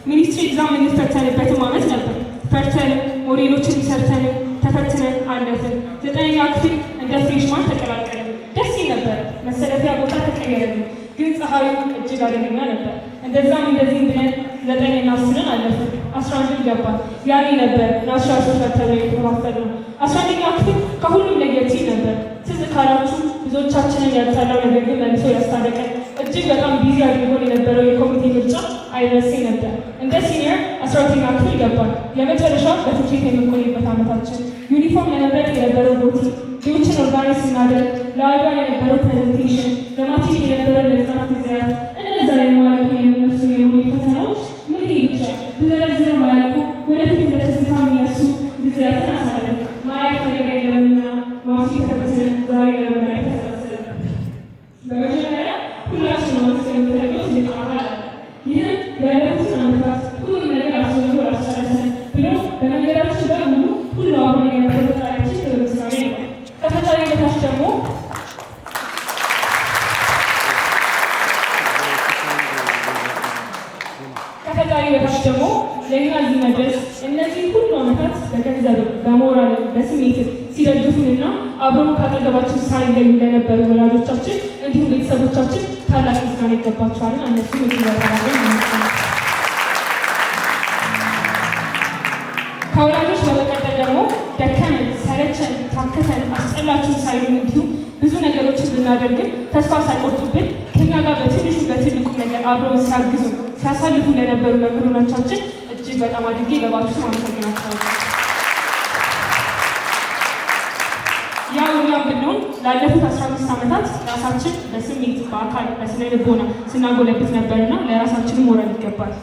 ሚኒስትሪ ኤግዛም የምንፈተንበትም ዓመት ነበር። ፈርተንም ሞዴሎችን ሰርተንም ተፈትነን አለፍን። 9ኛ ክፍል እንደ ፍሬሽማን ተቀላቀልን። ደስ ነበር። መሰለፊያ ቦታ ተቀየረልን። ግን ፀሐዩ እጅግ አደገኛ ነበር። እንደዛም እንደዚህም ብለን 9ና 10ን አለፍን። 11ን ገባን። ያኔ ነበር ናሽናል ሶሻል ተብሎ የተከፋፈልነው። 11ኛ ክፍል ከሁሉም ለየት ይል ነበር። ትዝ ካላችሁ ብዙዎቻችንን ያጣላው ነገር ግን መልሶ ያስታረቀን እጅግ በጣም ቢዚ አድርጎን የነበረው የኮሚቴ ምርጫ አይረሴ ነበር። እንደ ሲኒየር 12ኛ ክፍል ገባን። የመጨረሻ በትምህርት ቤት የምንቆይበት ዓመታችን። ዩኒፎርም ለመምረጥ የነበረው ቦቲ፣ ሌሎችን ኦርጋናይዝ ስናደርግ፣ ለአድዋ የነበረው ፕሬዘንቴሽን፣ ለማትሪክ የነበረው ለህፃናት ጊዜያት፣ እነዛ የማያልቁ የሚነሱ የሙሉ ፈተናዎች ምን ይቻል ብዘረዝር ማያልቁ ወደፊት ለትዝታ የሚነሱ ጊዜያትን አሳለን። ማያልቅ ነገር የለምና ማትሪክ ተፈትነን ዛሬ ለመመሪያ ተሰበሰብን። በመጀመሪያ ሁላችን ማስ የምትደገው ይቃራል። ይህም ያለፉትን ዓመታት ሁሉም ነገር አስወልቶ አስጨረሰን ብሎ በመንገዳችን በሙሉ ሁሉ አሁን የነበረ ጣሪያችን ተበምሳሌ ነው። ከፈጣሪ በታች ደግሞ ለእኛ እዚህ መድረስ እነዚህ ሁሉ ዓመታት በገንዘብ በሞራል በስሜት ሲደግፉንና አብረው ካጠገባችን ሳይለዩ ለነበሩ ወላጆቻችን እንዲሁም ቤተሰቦቻችን ታላቅ ምስጋና ይገባቸዋል። እነሱ ከወላጆች በመቀጠል ደግሞ ደከመን፣ ሰለቸን፣ ታክተን፣ አስጠላችን ሳይሉን እንዲሁም ብዙ ነገሮችን ብናደርግን ተስፋ ሳይቆርጡብን ከኛ ጋር በትንሹ በትልቁ ነገር አብረውን ሲያግዙ ሲያሳልፉ ለነበሩ መምህራኖቻችን እጅግ በጣም አድርጌ በባችሁ አመሰግናቸዋለሁ። ያው እኛም ብንሆን ላለፉት 15 ዓመታት ራሳችን በስሜት በአካል በስነ ልቦና ስናጎለብት ነበርና ለራሳችንም ሞራል ይገባል።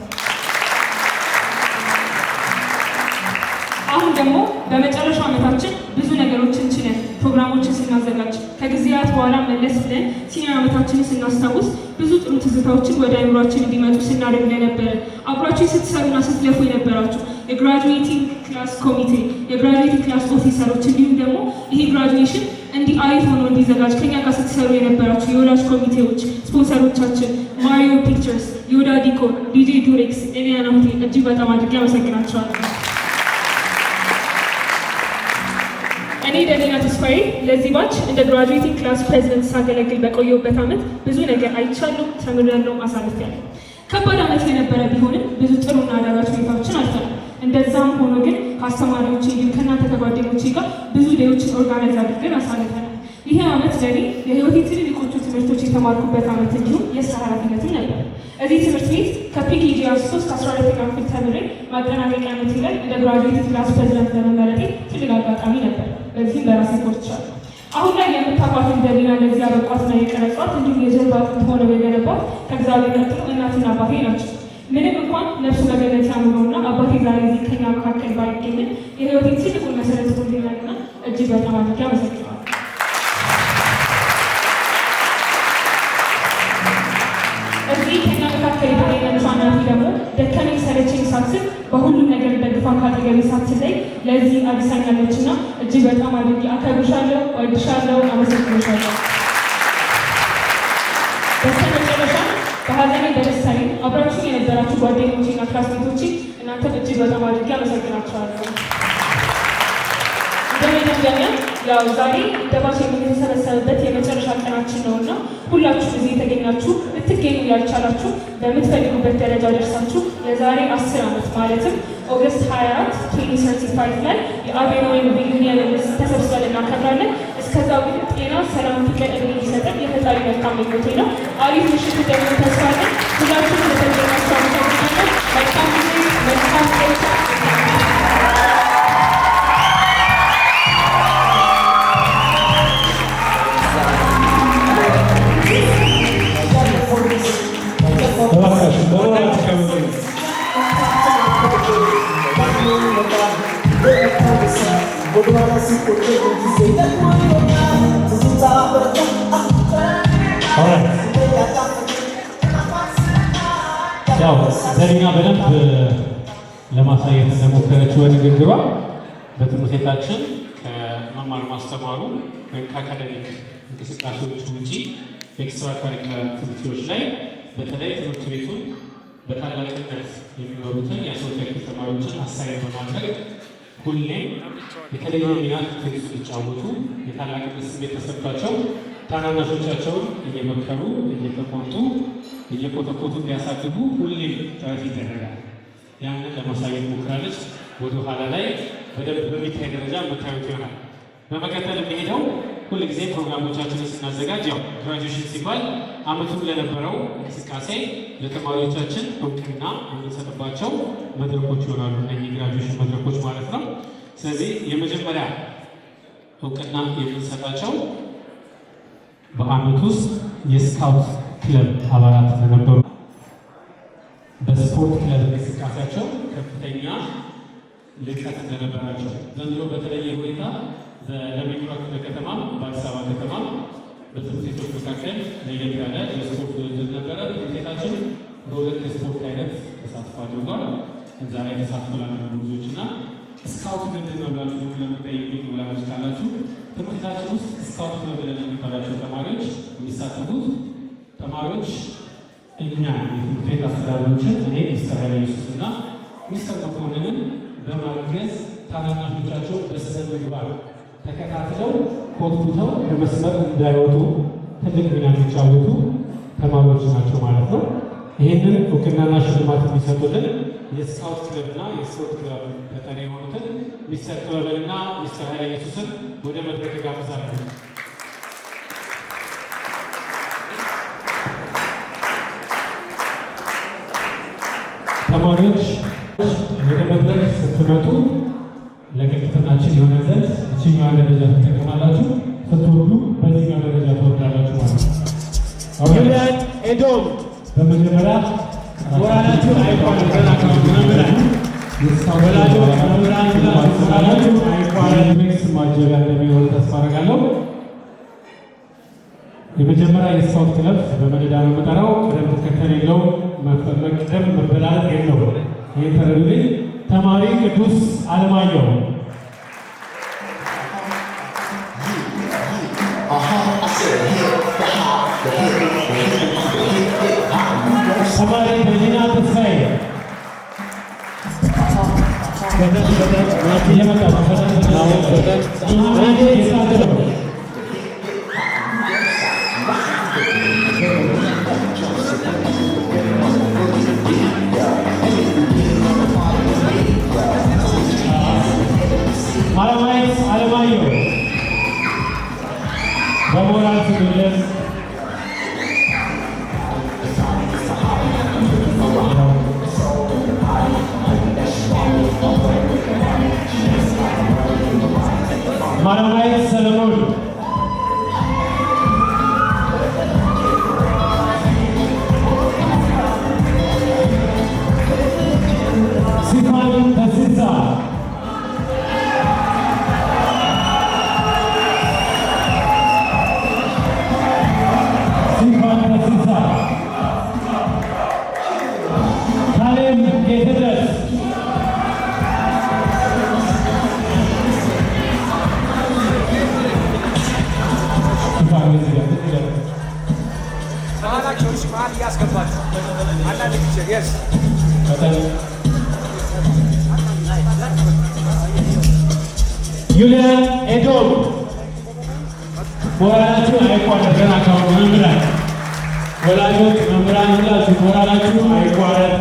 አሁን ደግሞ በመጨረሻው ዓመታችን ብዙ ነገሮችን ችለን ፕሮግራሞችን ስናዘጋጅ ከጊዜያት በኋላ መለስ ብለን ሲኒየር ዓመታችንን ስናስታውስ ብዙ ጥሩ ትዝታዎችን ወደ አእምሯችን እንዲመጡ ስናደርግ ለነበረ አብራችሁ ስትሰሩና ስትለፉ የነበራችሁ የግራጁዌቲንግ ክላስ ኮሚቴ፣ የግራጁዌቲንግ ክላስ ኦፊሰሮች እንዲሁም ደግሞ ይሄ ግራጁዌሽን እንዲህ አሪፍ ሆኖ እንዲዘጋጅ ከኛ ጋር ስትሰሩ የነበራችሁ የወላጅ ኮሚቴዎች፣ ስፖንሰሮቻችን ማሪዮ ፒክቸርስ፣ ዮዳ ዲኮር፣ ዲጄ ዱሬክስ፣ ኤሊያና ሆቴል እጅግ በጣም አድርጌ አመሰግናቸዋለሁ። እኔ ደሊና ተስፋዬ ለዚህ ባች እንደ ግራጁዌቲንግ ክላስ ፕሬዚደንት ሳገለግል በቆየሁበት ዓመት ብዙ ነገር አይቻለሁ፣ ተምሬያለሁ፣ አሳልፌያለሁ። ከባድ ዓመት የነበረ ቢሆንም ብዙ ጥሩና አዳጋች ሁኔታዎችን አልፈናል። እንደዛም ሆኖ ግን ከአስተማሪዎቼ እንዲሁም ከእናንተ ከጓደኞቼ ጋር ብዙ ዴዎችን ኦርጋናይዝ አድርገን አሳልፈናል። ይህ ዓመት ለእኔ የህይወቴ ትልልቆቹ ትምህርቶች የተማርኩበት ዓመት እንዲሁም የስራ ኃላፊነትም ነበር። እዚህ ትምህርት ቤት ከፕሪኬጂ አንስቶ እስከ 12ኛ ክፍል ተምሬ ማጠናቀቂያ ዓመቴ ላይ እንደ ግራጁዌቲንግ ክላስ ፕሬዚደንት ለመመረጤ ትልቅ አጋጣሚ ነበር። በዚህም በራሴ ኮርቻለሁ። አሁን ላይ የምታውቋትን ገሊና ለዚህ ያበቋትና የቀረጿት እንዲሁም የጀርባ አጥንት ሆነው የገነቧት ከእግዚአብሔር ቀጥሎ እናትና አባቴ ናቸው። ምንም እንኳን ነፍሱ በገነት ያኑረውና አባቴ ዛሬ እዚህ ከኛ መካከል ባይገኝም የህይወቴን ትልቁን መሰረት ጥሎልኛልና እጅግ በጣም አድርጌ አመሰግናለሁ። እዚህ ከኛ መካከል የተገኘችው እናቴ ደግሞ ደከመኝ ሰለቸኝ ሳትል በሁሉም ነገር ደግፋ ካጠገቤ ሳትለይ ለዚህ አድርሳኛለችና እጅግ በጣም አድርጌ አከብርሻለሁ፣ እወድሻለሁ፣ አመሰግንሻለሁ። በስተመጨረሻ በሀዘኔ በደስታዬ አብራችሁ የነበራችሁ ጓደኞቼና ክላስሜቶቼ እናንተም እጅግ በጣም አድርጌ አመሰግናችኋለሁ። እንደመደምደሚያ ያው ዛሬ ደባሽ የምንሰበሰብበት የመጨረሻ ቀናችን ነውና ሁላችሁ እዚህ የተገኛችሁ ልትገኙ ያልቻላችሁ በምትፈልጉበት ደረጃ ደርሳችሁ የዛሬ 10 ዓመት ማለትም ኦገስት 24 2035 ላይ የአቤኖዌን ሪዩኒየን ተሰብስበን እናከብራለን። እስከዛው ግን ጤና፣ ሰላም፣ ፍቅር እንዲሰጠን የፈጣሪ መልካም ምኞቴ ነው። አሪፍ ምሽት ደግሞ ተስፋ አለን። ሁላችሁም ለተገኛችሁ አመሰግናለሁ። መልካም ጊዜ፣ መልካም ቆይታ። ያው ዘሪና በደንብ ለማሳየት እንደሞከረችው በንግግሯ በትምህርት ቤታችን ከመማር ማስተማሩ ወይም ከአካዳሚክ እንቅስቃሴዎች ውጪ ኤክስትራ ካሪኩላር አክቲቪቲዎች ላይ በተለይ ትምህርት ቤቱን በታላቅነት የሚኖሩትን የ12ኛ ክፍል ተማሪዎችን አሳይን በማድረግ ሁሌም የተለየ ሚና እንዲጫወቱ የታላቅነት ስሜት ተሰምቷቸው ታናናሾቻቸውን እየመከሩ እየተቆጡ እየኮተኮቱ እንዲያሳድጉ ሁሌም ጥረት ይደረጋል። ያንን ለማሳየት ሞክራለች። ወደ ኋላ ላይ በደንብ በሚታይ ደረጃ መታየት ይሆናል። በመቀጠል የሚሄደው ሁልጊዜ ፕሮግራሞቻችንን ስናዘጋጅ ያው ግራጁዌሽን ሲባል ዓመቱን ለነበረው እንቅስቃሴ ለተማሪዎቻችን እውቅና የምንሰጥባቸው መድረኮች ይሆናሉ። እነዚህ ግራጁዌሽን መድረኮች ማለት ነው። ስለዚህ የመጀመሪያ እውቅና የምንሰጣቸው በዓመት ውስጥ የስካውት ክለብ አባላት ለነበሩ በስፖርት ክለብ እንቅስቃሴያቸው ከፍተኛ ልቀት እንደነበራቸው ዘንድሮ በተለየ ሁኔታ በለሚኩራ ክፍለ ከተማ በአዲስ አበባ ከተማ በትምህርት ቤቶች መካከል ለየት ያለ የስፖርት ውድድር ነበረ። ትምህርት ቤታችን በሁለት የስፖርት አይነት ተሳትፎ አድርጓል። እዛ ላይ ተሳትፎ ላደረጉ ልጆች እና ስካውት ምንድን ነው ብላችሁ ደግሞ ለምጠይቁ ወላጆች ካላችሁ ትምህርት ቤታችን ውስጥ ስካውት ክለብ ብለን የሚባላቸው ተማሪዎች የሚሳተፉት ተማሪዎች እኛ የትምህርት ቤት አስተዳዳሪዎችን እኔ ሚስተር ኃይለ ኢየሱስ እና ሚስተር መኮንንን በማገዝ ታናናሾቻቸው በስነ ምግባር ተከታትለው ኮትኩተው በመስመር እንዳይወጡ ትልቅ ሚና የሚጫወቱ ተማሪዎች ናቸው ማለት ነው። ይህንን እውቅናና ሽልማት የሚሰጡልን የስካውት ክለብና የስፖርት ክለብ ተጠሪ የሆኑትን ሚስተር ጥበብንና ሚስተር ኃይለ ኢየሱስን ወደ መድረክ ጋብዛለሁ። ተማሪዎች ወደ መድረክ ስትመጡ ለቅልጥፍናችን የሆነ ዘንድ እችኛዋ ደረጃ ትጠቀማላችሁ፣ ስትወዱ በዚህኛው ደረጃ ትወርዳላችሁ ማለት ነው። ዩሊያን ኤዶም በመጀመሪያ ወራላችሁ አይቋል ተናካው መምህራን ወላጆች መምህራን አይቋል ማጀቢያ እንደሚሆን ተስፋ አደርጋለሁ። የመጀመሪያ የስካውት ክለብ በመደዳ ነው የምጠራው። ቅደም ተከተል የለውም፣ መቅደም መበላለጥ የለውም። ይህን ተረዱልኝ። ተማሪ ቅዱስ አለማየሁ፣ ተማሪ በሊና ተስፋዬ አለማየት አለማየሁ በሞራል ትግልም ማለማየት ሰለሞን Julian Edom. ሞራላችሁ አይቋረጥ። ገና ካሁን መምህራን ወላጆች መምህራን ሁላችሁ ሞራላችሁ አይቋረጥ።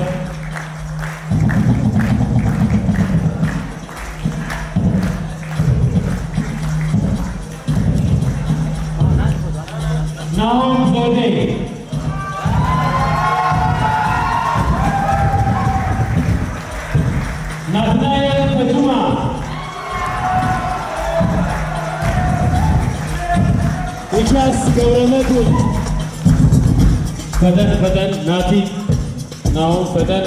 ናሆም ዘውዴ ናትናኤል ተጁማ ሚኪያስ ገብረመድህን ፈጠን ናቲ ናሆም ፈጠን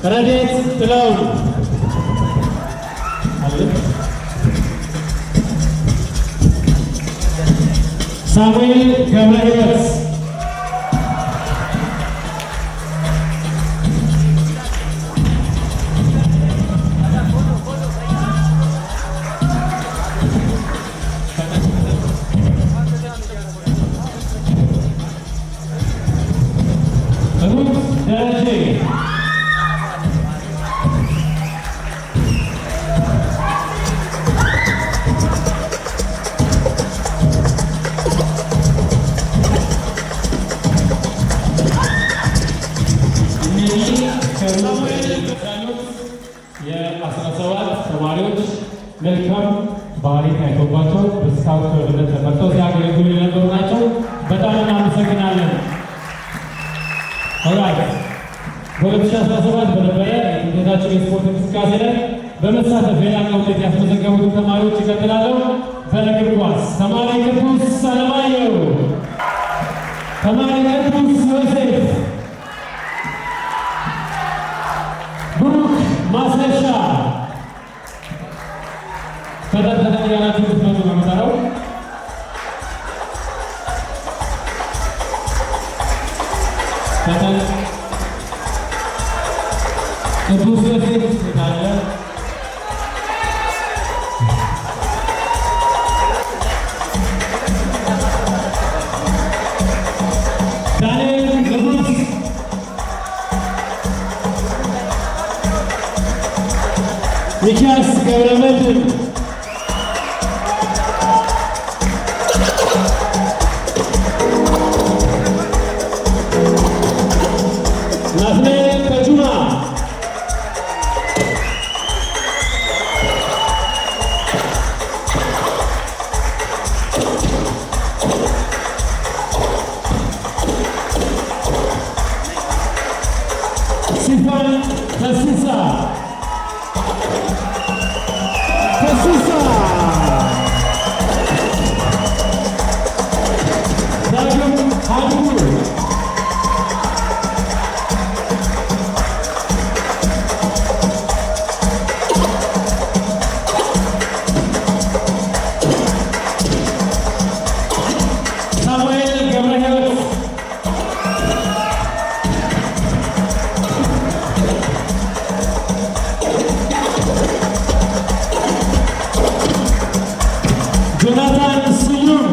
ረዴት ጥላውን ሳሙኤል ገብረ ሕይወት ሩት ደረጀ የ17 ተማሪዎች መልካም ባህሪ ታይቶባቸው በስካውት ተወርነት ተመርጠው ሲያገለግሉ የነበሩ ናቸው። በጣም እናመሰግናለን። ኦራይት በ2017 በነበረ የትምህርታችን የስፖርት እንቅስቃሴ ላይ በመሳተፍ የላቀ ውጤት ያስመዘገቡት ተማሪዎች ይቀጥላሉ። በእግር ኳስ ተማሪ ቅዱስ አለማየሁ፣ ተማሪ ቅዱስ ዮሴፍ፣ ብሩክ ማስረሻ ፈጠን ያላችሁ ትመጡ ነው የምጠራው። ፈጠን ቅዱስ ዮሴፍ የታለ? ዳንኤል ንጉስ፣ ሚኪያስ ገብረመድህን፣ ናትናኤል ተጁማ፣ ሲፋን ተሲሳ ዳግም ሀዲሙ፣ ሳሙኤል ገብረ ሕይወት፣ ጆናታን ስዩም።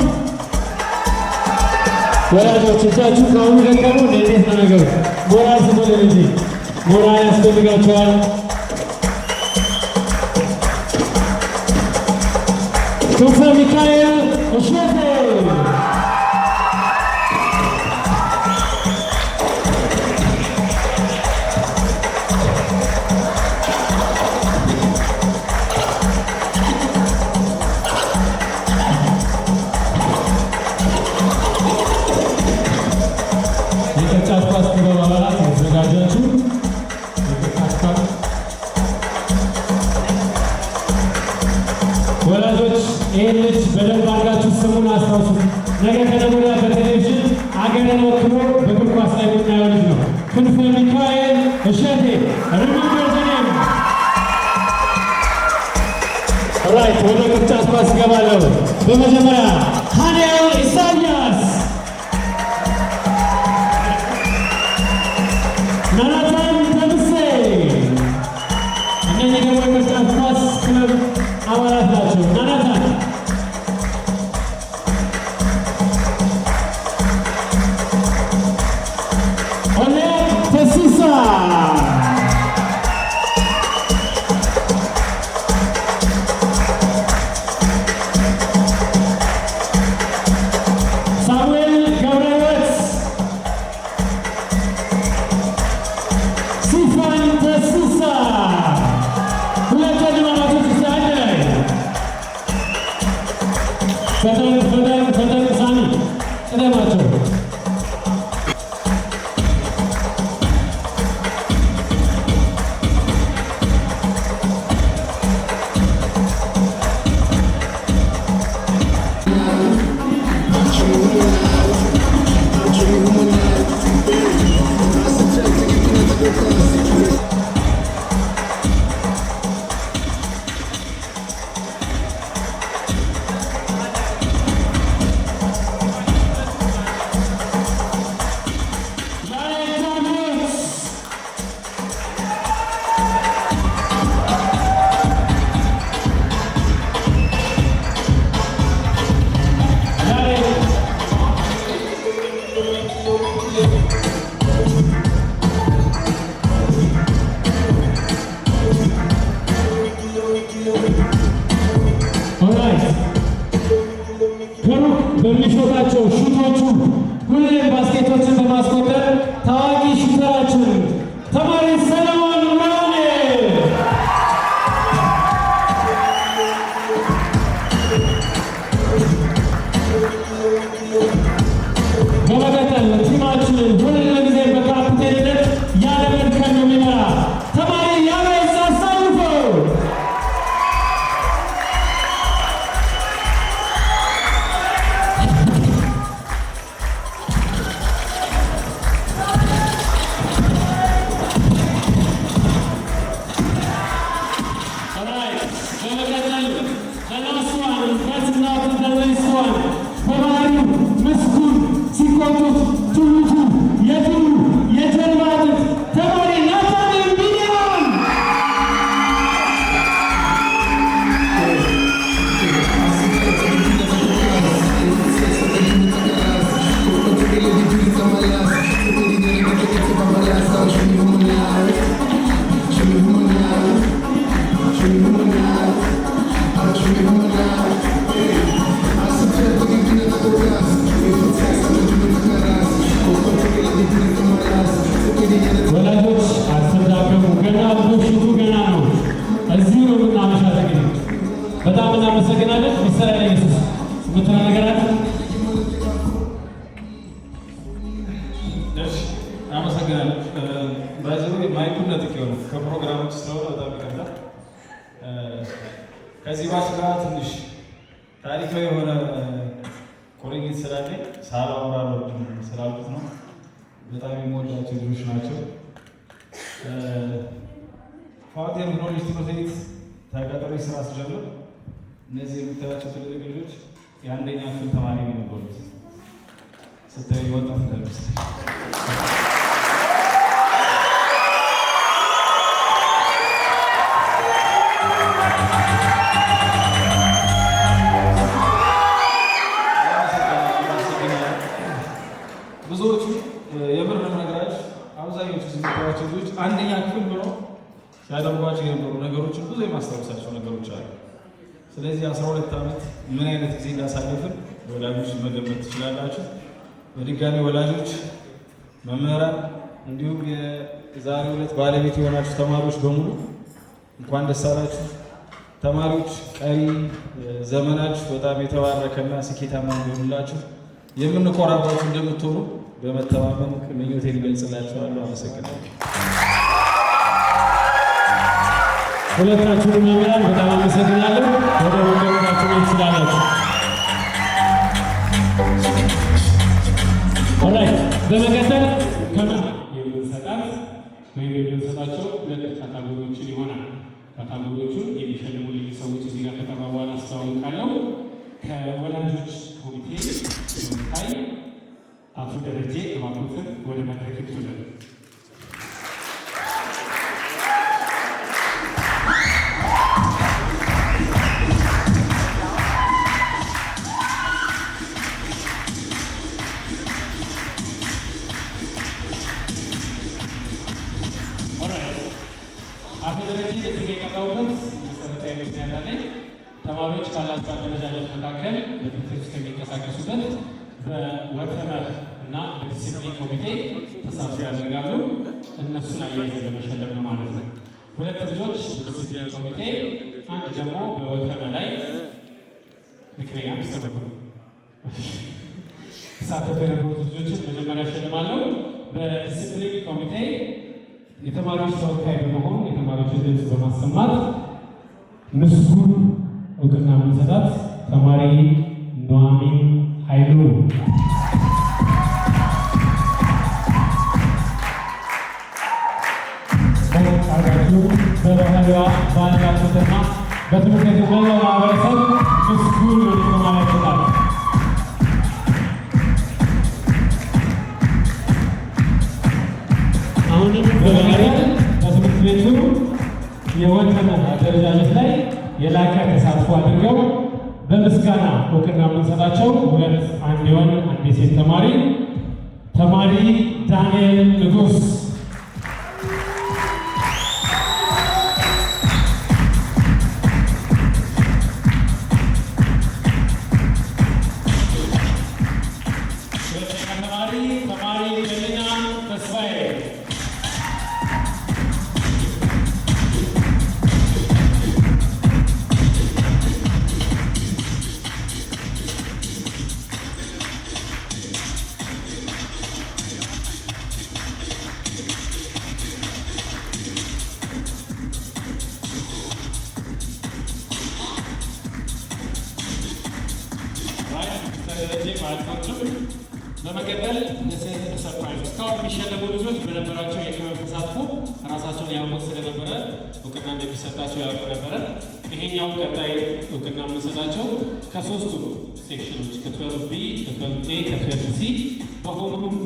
ወላጆች እጃችሁ ከአሁኑ ደቀሙ። እንዴት ነው ነገሩ? ሞራል ስጡልን እንጂ ሞራል ያስፈልጋቸዋል። ክንፈ ሚካኤል እሸቴ፣ የቅርጫት ኳስ ክበብ አባላት የተዘጋጃችሁ የቅርጫት ኳስ ወላጆች ይህን ልጅ በደንብ አድርጋችሁ ስሙን አስታውሱ። ነገ ከነገ ወዲያ በቴሌቪዥን አገርን ወክሎ በእግር ኳስ ላይ የምናየው ልጅ ነው። ክንፈ ሚካኤል እሸቴ ሪሜምበር ዘ ኔም። ራይት ወደ ቅርጫት ኳስ እገባለሁ። በመጀመሪያ ሀኒኤል ኢሳያስ፣ ናናታን ተምሴ፣ እነዚህ ደግሞ የቅርጫት ኳስ ክለብ አባላት ናቸው። ናናታን በሚሾታቸው ሹቶቹ ሁሌም ባስኬቶችን በማስቆጠር ታዋቂ ሹተራችን ተማሪ ሰለሞን ብርሃኔ በመቀጠል ቲማችን ሁልጊዜ በካፕቴንነት ያለመድከም የሚመራ ተማሪ ያበዛ አሳልፈው ወላጆች አስተዳደሩ ገና ልጆቹ ገና ነው። እዚህ ነው የምናመሻት። እንግዲህ በጣም እናመሰግናለን። ሚስተር ኢየሱስ የምትላ ነገር አለ? እሺ፣ አመሰግናለሁ። ባይዘው ማይኩን ነጥቄው ነው ከፕሮግራሞች ስለሆነ በጣም ይቀርታል። ከዚህ ባስ ጋር ትንሽ ታሪካዊ የሆነ ቁርኝት ስላለኝ ሳላወራ አልወድም ስላልኩት ነው። በጣም የምወዳቸው ልጆች ናቸው። ፋውንቴን ኖሌጅ ትምህርት ቤት ተቀጥሬ ስራ ስጀምር እነዚህ የምታያቸው ትልልቅ ልጆች የአንደኛ ክፍል ተማሪ ነው የነበሩት። ስታዩ ወጣት እንዳይመስል። ብዙዎቹ የምር ነገራች አብዛኞቹ የምታያቸው ልጆች አንደኛ ክፍል ብሎ ሲያደርጓቸው የነበሩ ነገሮችን ብዙ የማስታወሳቸው ነገሮች አሉ። ስለዚህ 12 ዓመት ምን አይነት ጊዜ እንዳሳለፍን ወላጆች መገመት ትችላላችሁ። በድጋሚ ወላጆች፣ መምህራን እንዲሁም የዛሬው ዕለት ባለቤት የሆናችሁ ተማሪዎች በሙሉ እንኳን ደስ አላችሁ። ተማሪዎች ቀሪ ዘመናችሁ በጣም የተባረከና ስኬታማ እንዲሆንላችሁ የምንኮራባችሁ እንደምትሆኑ በመተማመን ምኞቴን እገልጽላችኋለሁ። አመሰግናለሁ። ሁለታችሁንም መምህራን በጣም አመሰግናለሁ። ወደ ወንድሞቻችሁ ትችላላችሁ። ኦራይት፣ በመቀጠል የምንሰጣት ወይም የምንሰጣቸው ሁለት ካታጎሪዎችን ይሆናል። ካታጎሪዎቹን የሚሸልሙ ልዩ ሰዎች እዚህ ጋር ከቀረቡ በኋላ አስተዋውቃለሁ። ከወላጆች ኮሚቴ ታይ አቶ ደረጀ እባክዎትን ወደ መድረክ ይቱልን። አቶ ደረጀ እዚህ የቀረቡበት መሰረታዊ ምክንያት አለኝ። ተማሪዎች ካላቸው አደረጃጀት መካከል በትምህርት ውስጥ ከሚንቀሳቀሱበት በወተመር እና በዲሲፕሊን ኮሚቴ ተሳትፎ ያደርጋሉ። እነሱን አያይዘን ለመሸለም ነው ማለት ነው። ሁለት ልጆች በዲሲፕሊን ኮሚቴ፣ አንድ ደግሞ በወተመር ላይ ምክንያት ይስተባበሩ ተሳትፎ የነበሩት ልጆችን መጀመሪያ እሸልማለሁ። በዲሲፕሊን ኮሚቴ የተማሪዎች ተወካይ በመሆን የተማሪዎችን ድምፅ በማሰማት ምስጉን እውቅና የምንሰጣት ተማሪ ኑሐሚን ኃይሉ። በባህሪዋ ባላችሁትና በትምህርት ቤቱ መላው ማህበረሰብ ምስጉን ወደ ማለት ይችላል። አሁንም በባህሪ በትምህርት ቤቱ የወንድና አደረጃጀት ላይ የላቀ ተሳትፎ አድርገው በምስጋና እውቅና የምንሰጣቸው ሁለት አንድ የወንድ አንድ የሴት ተማሪ ዳንኤል ንጉስ፣ ተማሪ ገለኛ ተስፋዬ፣ በመቀጠል ሰርፕራይዝ እስካሁን የሚሸለሙ ልጆች በነበራቸው የክበብ ተሳትፎ ራሳቸውን ያውቁት ስለነበረ እውቅና እንደሚሰጣቸው ያውቁ ነበረ። ይሄኛው ቀጣይ እውቅና የምንሰጣቸው ከሶስቱ ሴክሽኖች ከ12 ቢ፣ ከ12 ኤ፣ ከ12 ሲ በሁሉም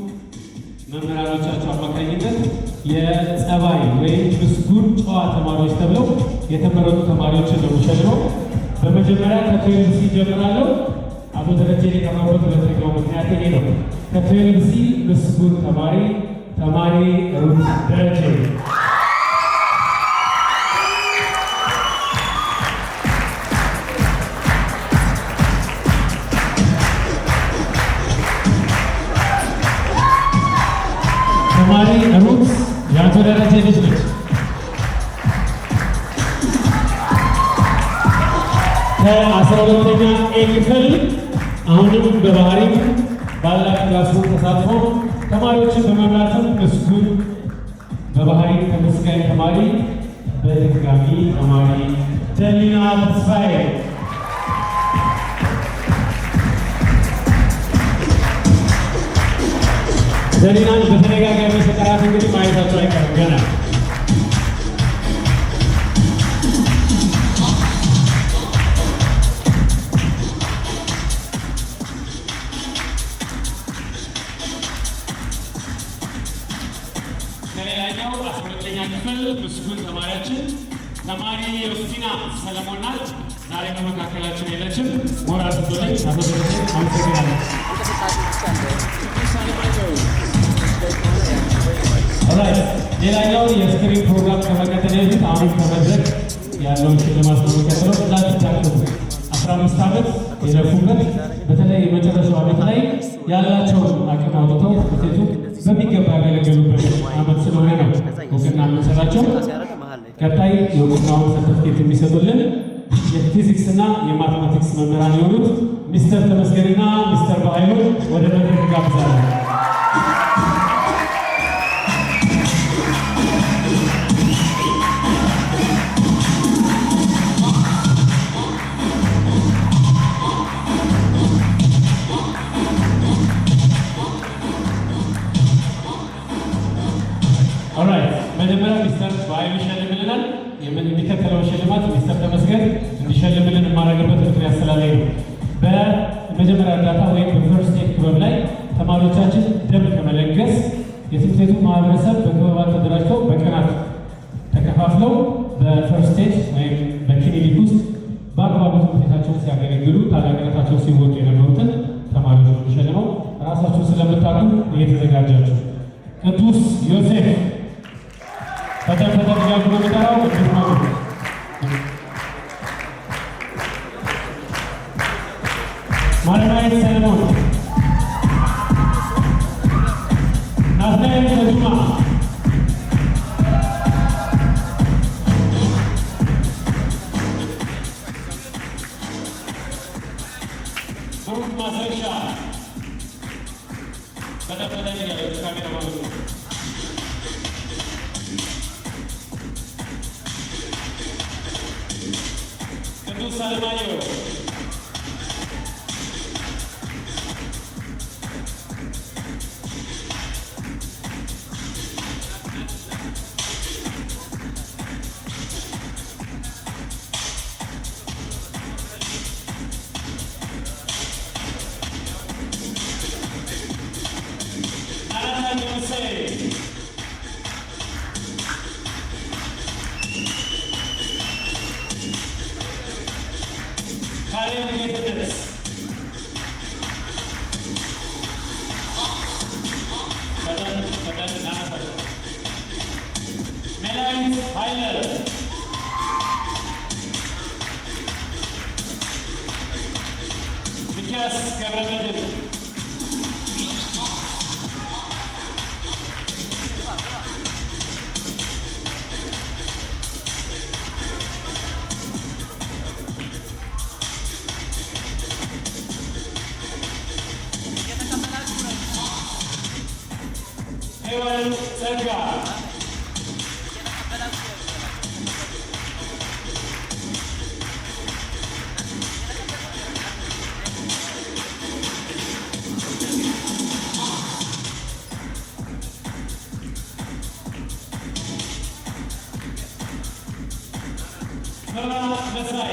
መምህራኖቻቸው አማካኝነት የጸባይ ወይም ምስጉን ጨዋ ተማሪዎች ተብለው የተመረጡ ተማሪዎችን ነው የሚሸልመው። በመጀመሪያ ከ12 ሲ ጀምራለሁ። አቶ ደረጀ የቀረቡት ሁለተኛው ምክንያት ይሄ ነው። ከ12 ሲ ምስጉን ተማሪ ሩት ደረጀ፣ ተማሪ ሩት የአቶ ደረጀ ልጅ ነች። ከ12ኛ ኤ ክፍል አሁንም በባህሪ ባላት ክላስሩም ተሳትፎ ተማሪዎችን በመምራትም ምስጉን በባህሪ ተመስጋኝ ተማሪ በድጋሚ ተማሪ ደሊና ተስፋዬ፣ ደሊናን በተደጋጋሚ ስጠራት እንግዲህ ማየታቸው አይቀርም ገና። ከሌላኛው 12ኛ ክፍል ምስጉን ተማሪያችን ተማሪ ዮስቲና ሰለሞን ናት። ዛሬ በመካከላችን የለችም። ሞራል ስቶለች አመሰግናለሁ። አመሰግናለሁ። ሌላኛው የስክሪን ፕሮግራም ከመቀጠል በፊት አሁን ከመድረክ ያለውን ሽልማት ነው የሚቀጥለው። ላችሁ 15 ዓመት የለፉበት በተለይ የመጨረሻው ዓመት ላይ ያላቸውን አቅም አውጥተው ውጤቱ በሚገባ ያገለገሉበት ዓመት ስለሆነ ነው እውቅና የምንሰጣቸው። ቀጣይ የእውቅናውን ሰርተፍኬት የሚሰጡልን የፊዚክስ እና የማቴማቲክስ መምህራን የሆኑት ሚስተር ተመስገንና ሚስተር በኃይሉ ወደ መድረክ ጋብዛለን። መጀመሪያ ሚስተር በኃይሉ ይሸልምልናል። የሚከተለው ሽልማት ሚስተር ተመስገን እንዲሸልምልን የማደርግበት ምክንያት ስላለኝ ነው። በመጀመሪያ እርዳታ ወይም በፈርስት ኤድ ክበብ ላይ ተማሪዎቻችን ደም ከመለገስ የትምህርት ቤቱ ማህበረሰብ በክበባት ተደራጅተው በቀናት ተከፋፍለው በፈርስት ኤድ ወይም በክሊኒክ ውስጥ በአግባቡ ትምህርት ቤታቸውን ሲያገለግሉ ታላቅነታቸው ሲወጡ የነበሩትን ተማሪዎች የሚሸልመው ራሳችሁ ስለምታውቁ እየተዘጋጃችሁ ቅዱስ ዮሴፍ ፈተን ያሉ በሚጠራው ቅዱስ ነው። ማለማየት ሰለሞን፣ ናትናኤል ተጁማ፣ ብሩክ ማስረሻ ፈተን ያለ ካሜራ ማለት ነው። ቅዱስ አለማየሁ፣ ጸጋ መሳይ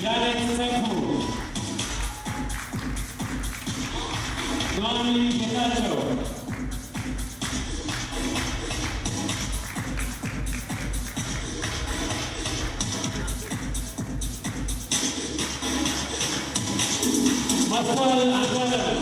ያለን ሰይፉ ዮሐኒ ጌታቸው ማስተዋል አንዷለም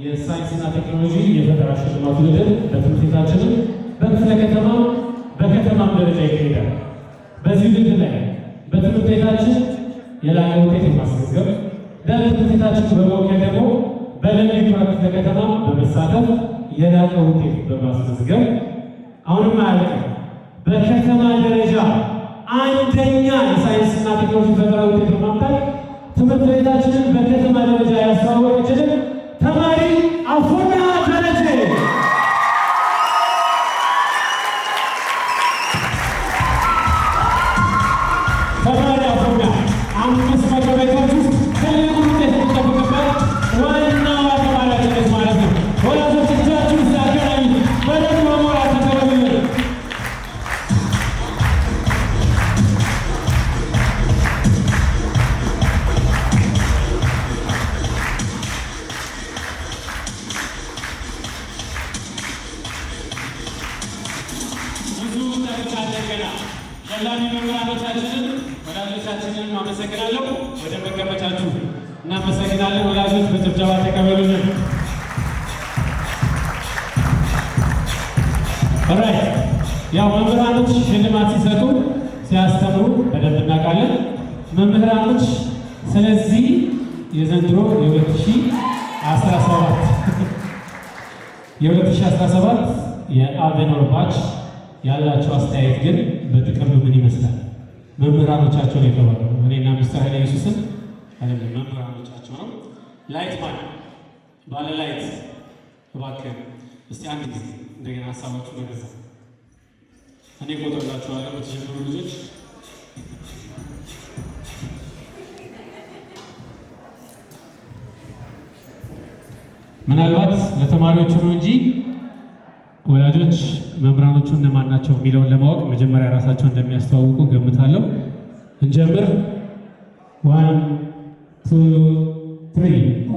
የሳይንስና ቴክኖሎጂ የፈጠራ ሽልማት ውድድር በትምህርት ቤታችን በክፍለ ከተማ በከተማም ደረጃ ይካሄዳል። በዚህ ውድድር ላይ በትምህርት ቤታችን የላቀ ውጤት የማስመዝገብ ለትምህርት ቤታችን በመወከል ደግሞ በለሚ ኩራ ክፍለ ከተማ በመሳተፍ የላቀ ውጤት በማስመዝገብ አሁንም አያልቅም። በከተማ ደረጃ አንደኛ የሳይንስና ቴክኖሎጂ ፈጠራ ውጤት በማምጣት ትምህርት ቤታችንን በከተማ ደረጃ ያስተዋወቀችልን ተማሪ አፎሚያ ደረጀ ተማሪ አፎሚያ 500 ቤቶች ውስጥ ትልቁ ውጤት የሚጠብቅበት ዋናዋ ተማሪያችን ማለት ነው። ወላጆቻችሁ ሲያገናኝ በደንብ መሞራት ተቀበሉልን። ሸላሚ መምህራኖቻችንን ወላጆቻችንን አመሰግናለሁ። ወደ መቀመጫችሁ እናመሰግናለን። ወላጆች በጭብጨባ ተቀበሉልን። ኦራይት ያው መምህራኖች ሽልማት ሲሰጡ ሲያስተምሩ በደንብ እናውቃለን። መምህራኖች ስለዚህ የዘንድሮ የ2017 የአቬኖር ባች ያላቸው አስተያየት ግን በጥቅሉ ምን ይመስላል? መምህራኖቻቸውን የተባሉ እኔና ሚስተር ኃይለ ኢየሱስን አይደለም መምህራኖቻቸው ነው። ላይት ማን ባለ ላይት እባክህ እስቲ አንድ ጊዜ እንደገና ሀሳባችሁ ነገዛ እኔ ቆጥርላችኋለሁ በተጀመሩ ልጆች ምናልባት ለተማሪዎቹ ነው እንጂ ወላጆች መምህራኖቹ እነማን ናቸው የሚለውን ለማወቅ መጀመሪያ ራሳቸውን እንደሚያስተዋውቁ ገምታለሁ። እንጀምር። 1 2 3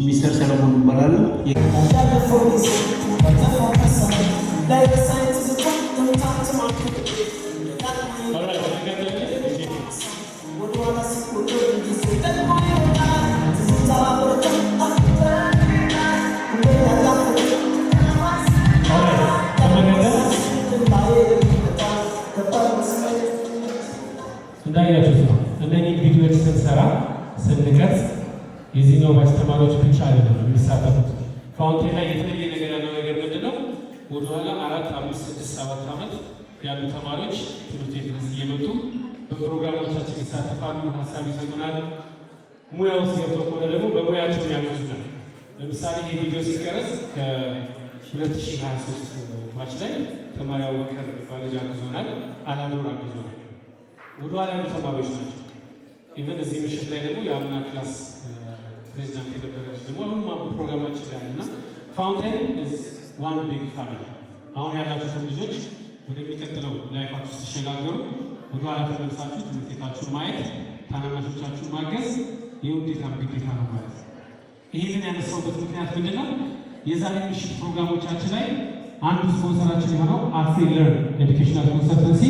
ሚስተር ሰለሞን ይባላል። እንዳያችሁት ነው እነኚህ ቪዲዮዎች ስንሰራ ስንቀርጽ የዚህኛው ባች ተማሪዎች ብቻ አይደለም የሚሳተፉት። ፋውንቴን ላይ የተለየ ነገር ያለው ነገር ምንድን ነው? ወደኋላ 4 5 6 7 ዓመት ያሉ ተማሪዎች ትምህርት ቤት ድረስ እየመጡ በፕሮግራሞቻችን ይሳተፋሉ፣ ሀሳብ ይሰጡናል። ሙያው ውስጥ ገብተው ከሆነ ደግሞ በሙያቸው ያገዙናል። ለምሳሌ ይህ ቪዲዮ ሲቀረጽ ከ2023 ባች ላይ ተማሪ አቡበከር ባለጅ አግዞናል፣ አላዶር አግዞናል። ወደኋላ ያሉ ተማሪዎች ናቸው። ኢቨን እዚህ ምሽት ላይ ደግሞ የአምና ክላስ ፕሬዚዳንት የነበረች ደግሞ አሁን ፕሮግራማችን ላይ እና ፋውንቴን ዋን ቢግ ፋሚሊ። አሁን ያላችሁትን ልጆች ወደሚቀጥለው ላይፋችሁ ስትሸጋገሩ ወደኋላ ተመልሳችሁ ትምህርት ቤታችሁን ማየት፣ ታናናሾቻችሁን ማገዝ የውዴታ ግዴታ ነው ማለት ነው። ይህንን ያነሳውበት ምክንያት ምንድን ነው? የዛሬ ምሽት ፕሮግራሞቻችን ላይ አንዱ ስፖንሰራችን የሆነው አፍሪ ለርን ኤዱኬሽናል ኮንሰልተንሲ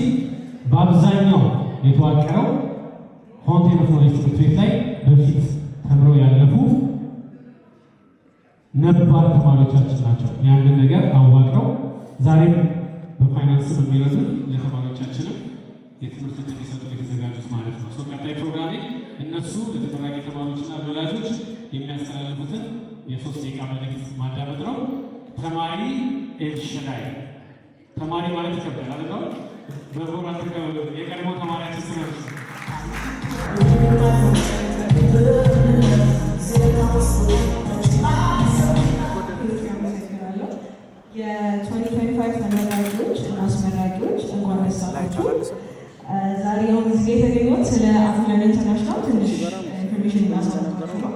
በአብዛኛው የተዋቀረው ፋውንቴን ኦፍ ኖሌጅ ትምህርት ቤት ላይ በፊት ተምረው ያለፉ ነባር ተማሪዎቻችን ናቸው። ያንን ነገር አዋቅረው ዛሬም በፋይናንስ የሚረዱ ለተማሪዎቻችንም የትምህርት ዕድል ሊሰጡ የተዘጋጁት ማለት ነው። ቀጣይ ፕሮግራሜ እነሱ ለተመራቂ ተማሪዎችና ወላጆች የሚያስተላልፉትን የ3 ደቂቃ መልዕክት ማዳመጥ ነው። ተማሪ ኤልሸዳይ ተማሪ ማለት ይከብዳል አይደል? በቦራት የቀድሞ ተማሪያችን ስለሆነ የ2025 ተመራቂዎች እና አስመራቂዎች እንኳን ደስ አላችሁ። ዛሬ አሁን እዚህ የተገኘሁት ስለ አፍሪካ ኢንተርናሽናል ትንሽ ኢንፎርሜሽን እናሳልፋችሁ ነው።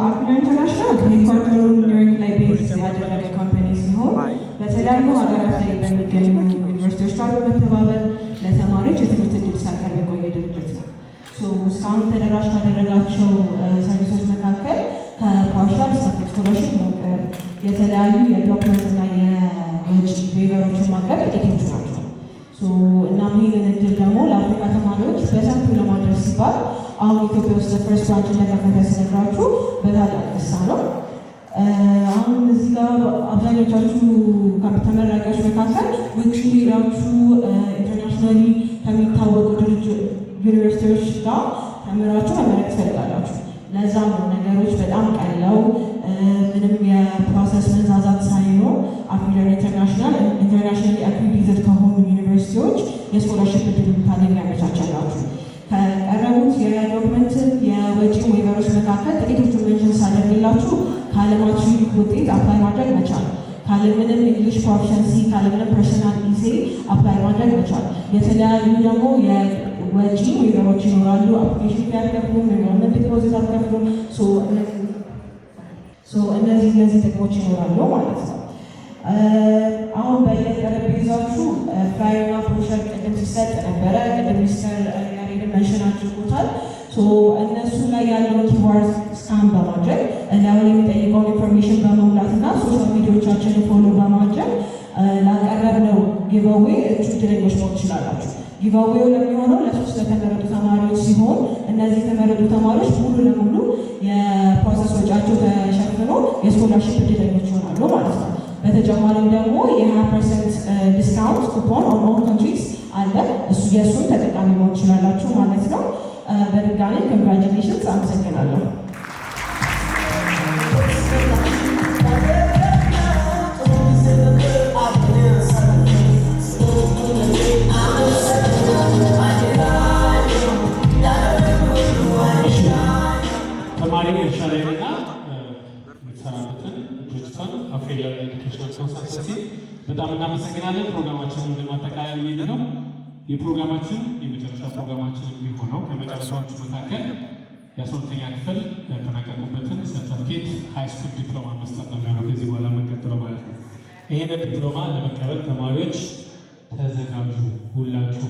አፍሪካ ኢንተርናሽናል ሄድኳርተሩን ኒውዮርክ ላይ ቤዝ ያደረገ ካምፓኒ ሲሆን በተለያዩ ሀገራት ላይ በሚገኙ ዩኒቨርሲቲዎች ጋር በመተባበር ለተማሪዎች የትምህርት ዕድል ሲያቀርብ የቆየ ድርጅት ነው። እስካሁን ተደራሽ ካደረጋቸው ሰርቪሶች መካከል ከፓርሻል ስኮላርሺፕ መቅረብ፣ የተለያዩ የዶክመንት እና የወጪ ዌይቨሮችን ማቅረብ ጥቂቶቹ ናቸው። እናም ይህንን እድል ደግሞ ለአፍሪካ ተማሪዎች በሰፊው ለማድረስ ሲባል አሁን ኢትዮጵያ ውስጥ ፈርስት ብራንች እንደከፈተ ስነግራችሁ በታላቅ ደስታ ነው። አሁን እዚህ ጋር አብዛኞቻችሁ ተመራቂዎች መካከል ውጭ ሄዳችሁ ኢንተርናሽናሊ ከሚታወቁ ዩኒቨርሲቲዎች ጋር ተምራችሁ መመረቅ ትፈልጋላችሁ። ለዛም ነው ነገሮች በጣም ቀለው ምንም የፕሮሰስ መንዛዛት ሳይኖር አፍሪካ ኢንተርናሽናሊ አክሬዲትድ ከሆኑ ዩኒቨርሲቲዎች የስኮላርሺፕ ዕድል እንድታገኙ ያመቻቻላችሁ። ከቀረቡት የዶክመንት የወጪ ዌይቨሮች መካከል ጥቂቶቹን ሜንሽን ሳደርግላችሁ ከዓለማችሁ ውጤት አፕላይ ማድረግ መቻል፣ ካለምንም እንግሊሽ ፕሮፊሸንሲ፣ ካለምንም ፐርሰናል ኢሴ አፕላይ ማድረግ መቻል፣ የተለያዩ ደግሞ የወጪ ዌይቨሮች ይኖራሉ። አፕሊኬሽን ያልከፍሉም፣ የሆነ ዲፖዚት አልከፍሉም። እነዚህ ጥቅሞች ይኖራሉ ማለት ነው። አሁን በየጠረጴዛችሁ ፍላየርና ብሮሸር ቅድም ሲሰጥ ነበረ። ቅድም ሚስተር ያሬድን መንሽን አድርጎታል። እነሱ ላይ ያለውን ኪዋርድ ስካን በማድረግ እላዩ የሚጠይቀውን ኢንፎርሜሽን በመሙላት እና ሶሻል ሚዲያዎቻችንን ፎሎ በማድረግ ላቀረብነው ጊቨዌ እጩ ዕድለኞች መሆን ትችላላችሁ። ጊቨዌው ለሚሆነው ለ3 ለተመረጡ ተማሪዎች ሲሆን እነዚህ የተመረጡ ተማሪዎች ሙሉ ለሙሉ የፕሮሰስ ወጪያቸው ተሸፍኖ የስኮላርሺፕ ዕድለኞች ይሆናሉ ማለት ነው። በተጨማሪም ደግሞ የ20% ዲስካውንት ኩፖን ኦን ኦል ካንትሪስ አለ። የእሱን ተጠቃሚ መሆን ትችላላችሁ ማለት ነው። በድጋሚ ኮንግራጁሌሽንስ፣ አመሰግናለሁ። ተማሪ ኤልሻዳይና የምትሰራበትን ድርጅቷን አፍሪ ለርን ኤዱኬሽናል ኮንሰልተንሲ በጣም እናመሰግናለን። ፕሮግራማችንን ለማጠቃለል የሚሄድ ነው። የፕሮግራማችን የመጨረሻ ፕሮግራማችን የሚሆነው ከመጨረሻዎቹ መካከል የ12ኛ ክፍል ያጠናቀቁበትን ሰርተፍኬት ሃይስኩል ዲፕሎማ መስጠት ነው የሚሆነው ከዚህ በኋላ የምንቀጥለው ማለት ነው። ይህንን ዲፕሎማ ለመቀበል ተማሪዎች ተዘጋጁ። ሁላችሁ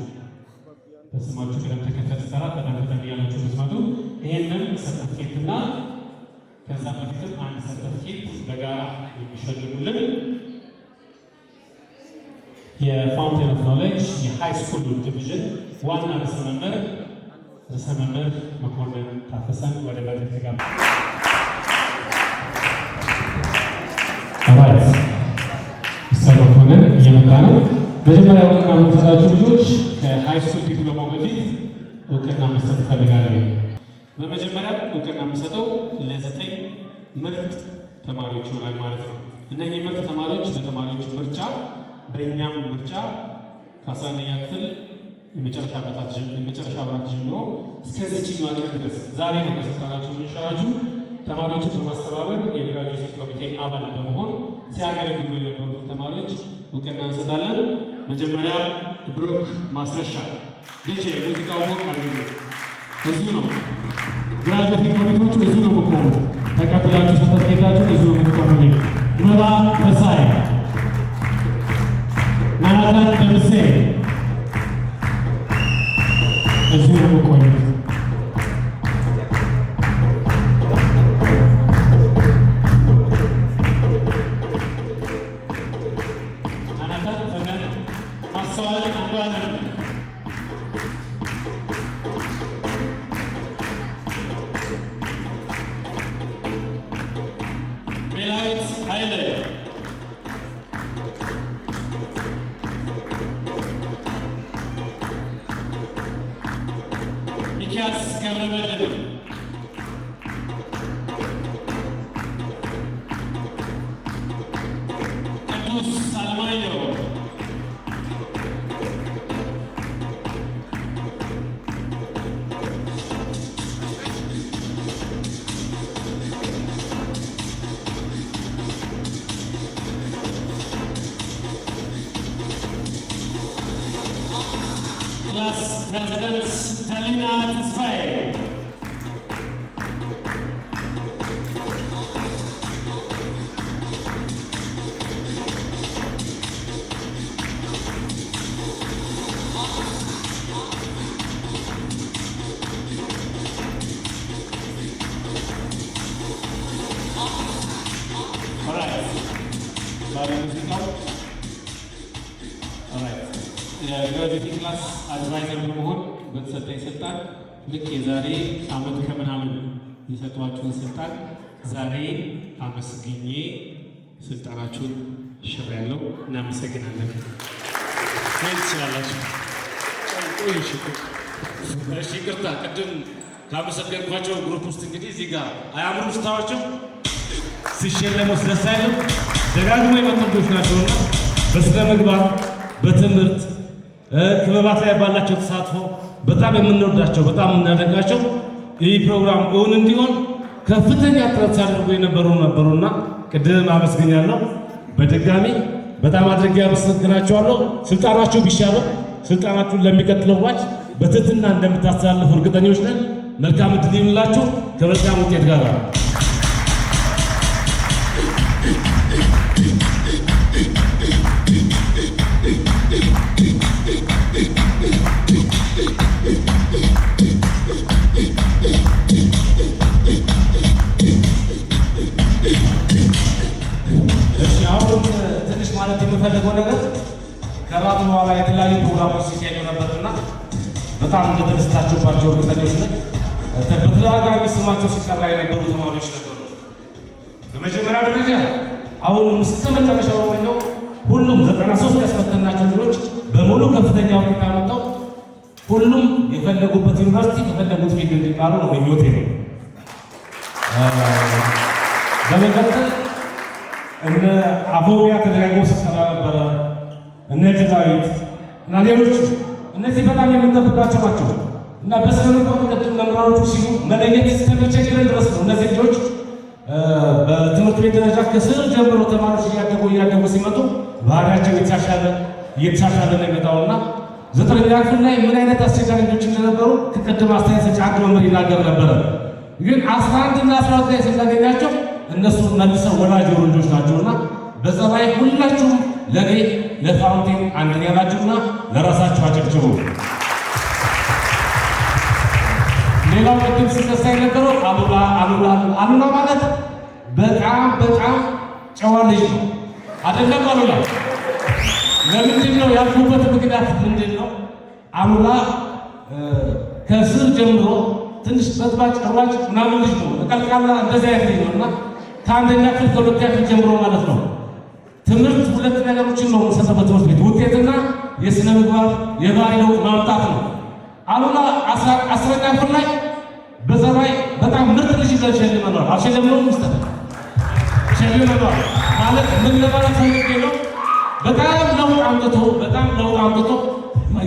በስማችሁ ቅደም ተከተል ሰራ በጣም እያላችሁ ብትመጡ ይህንን ሰርተፍኬት እና ከዛ በፊትም አንድ ሰርተፍኬት በጋራ የሚሸልሙልን የፋውንቴን ኦፍ ኖሌጅ የሃይ ስኩል ዲቪዥን ዋና ርዕሰ መምህር መኮንን ታፈሰን ወደ መድረክ ተጋብዘዋል። ሚስተር መኮንን እየመጣ ነው። መጀመሪያ እውቅና የምንሰጣችሁ ልጆች ከሃይ ስኩል ዲፕሎማው በፊት እውቅና መስጠት እፈልጋለሁ። በመጀመሪያ እውቅና የምሰጠው ለ9 ምርጥ ተማሪዎች ይሆናል ማለት ነው። እነዚህ ምርጥ ተማሪዎች ለተማሪዎች ምርጫ በእኛም ምርጫ ከ11ኛ ክፍል የመጨረሻ ዓመታት የመጨረሻ ዓመታት ጀምሮ እስከዚህኛው ቀን ድረስ ዛሬ ነው ከስልጣናቸው የሚሻላችሁ ተማሪዎችን በማስተባበር የግራጁዌሽን ኮሚቴ አባል በመሆን ሲያገለግሉ የነበሩ ተማሪዎች እውቅና እንሰጣለን። መጀመሪያ ብሩክ ማስረሻ ልጅ ሙዚቃው ሞቅ አድርጉ። እዚሁ ነው ግራጁዌሽን ኮሚቴዎቹ እዚሁ ነው የምትቆሙ። ተቀብላችሁ ሰርተፍኬታችሁን እዚሁ ነው የምትቆሙ። ኑራ ተሳይ፣ ናታን ደምሴ እዚሁ ነው የምትቆዩት። President Talina Tesfaye. የግራጁዌቲንግ ክላስ አድቫይዘር በመሆን በተሰጠኝ ስልጣን ልክ የዛሬ ዓመት ከምናምን የሰጧችሁን ስልጣን ዛሬ አመስግኜ ስልጣናችሁን ሽሬያለሁ። እናመሰግናለን። ትችላላችሁ። እሺ፣ ይቅርታ ቅድም ካመሰገንኳቸው ግሩፕ ውስጥ እንግዲህ እዚህ ጋር አያምሩ ስታዋቸው ሲሸለሙ ደስ አይልም? ደጋግሞ የመጡ ልጆች ናቸውና በስነ ምግባር በትምህርት ክበባት ላይ ባላቸው ተሳትፎ በጣም የምንወዳቸው በጣም የምናደንቃቸው ይህ ፕሮግራም እውን እንዲሆን ከፍተኛ ጥረት ሲያደርጉ ነበሩና ቅድም አመስግኛለሁ። በድጋሚ በጣም አድርጌ አመሰግናቸዋለሁ። ስልጣናችሁ ቢሻለው ስልጣናችሁን ለሚቀጥለው ባች በትህትና እንደምታስተላልፉ እርግጠኞች ነን። መልካም ዕድል ይሁንላችሁ። ከመልካም ውጤት ጋር ማለት የምፈልገው ነገር ከራት በኋላ የተለያዩ ፕሮግራሞች ሲካሄዱ ነበርና በጣም እንደተደሰታችሁባቸው እርግጠኞች ነን። በተደጋጋሚ ስማቸው ሲጠራ የነበሩ ተማሪዎች ነበሩ። በመጀመሪያ ደረጃ አሁን እስከ መጨረሻው ነው ሁሉም 93 ያስፈተናቸው ልጆች በሙሉ ከፍተኛ ውጤት አመጣው። ሁሉም የፈለጉበት ዩኒቨርሲቲ የፈለጉት ፊልድ እንዲማሩ ነው ምኞቴ ነው። በመቀጠል እነ አቦቢያ ተደጋግሞ ሲሰራ ነበረ፣ እነ ዳዊት እና ሌሎች እነዚህ በጣም የምንጠብቃቸው ናቸው እና በስነ ምግባር ቅድም መምህራኖቹ ሲሉ መለየት እስከሚቸግረን ድረስ ነው። እነዚህ ልጆች በትምህርት ቤት ደረጃ ከስር ጀምሮ ተማሪዎች እያደጉ ሲመጡ ባህሪያቸው እየተሻሻለ ነው የመጣውና 9ኛ ክፍል ላይ ምን አይነት አስቸጋሪ ልጆች እንደነበሩ ከቅድም አስተያየት ሰጪ አንድ መምህር ይናገር ነበረ። ግን 11 እና 12 ላይ ስናገኛቸው እነሱ መልሰው ወላጅ የሆኑ ልጆች ናቸውና በዛ ላይ ሁላችሁም ለኔ ለፋውንቴን አንደኛ ናችሁና ለራሳችሁ አጨብጭቡ። ሌላው ቅድም ሲነሳ የነበረው አሉላ ማለት በጣም ጨዋ ልጅ ነው አይደለም? አሉላ ለምንድን ነው ያልኩበት ምክንያት ምንድን ነው? አሉላ ከስር ጀምሮ ትንሽ በጥባጭ ሯጭ ምናምን ልጅ ነው፣ ቀልቃላ እንደዚህ አይነት ልጅ ነው እና ከአንደኛ ክፍል ከሁለተኛ ክፍል ጀምሮ ማለት ነው ትምህርት ሁለት ነገሮችን ነው የምንሰጠው ትምህርት ቤት፣ ውጤትና የስነ ምግባር የባህሪ ለውጥ ማምጣት ነው። አሉላ 10ኛ ክፍል ላይ በዘባይ በጣም ምርጥ ልጅ ይዘን ሸልመነዋል። አልሸለምነውም? ውስጥ ሸልመነዋል ማለት ምን ለማለት ፈልጌ ነው? በጣም ለውጥ አምጥቶ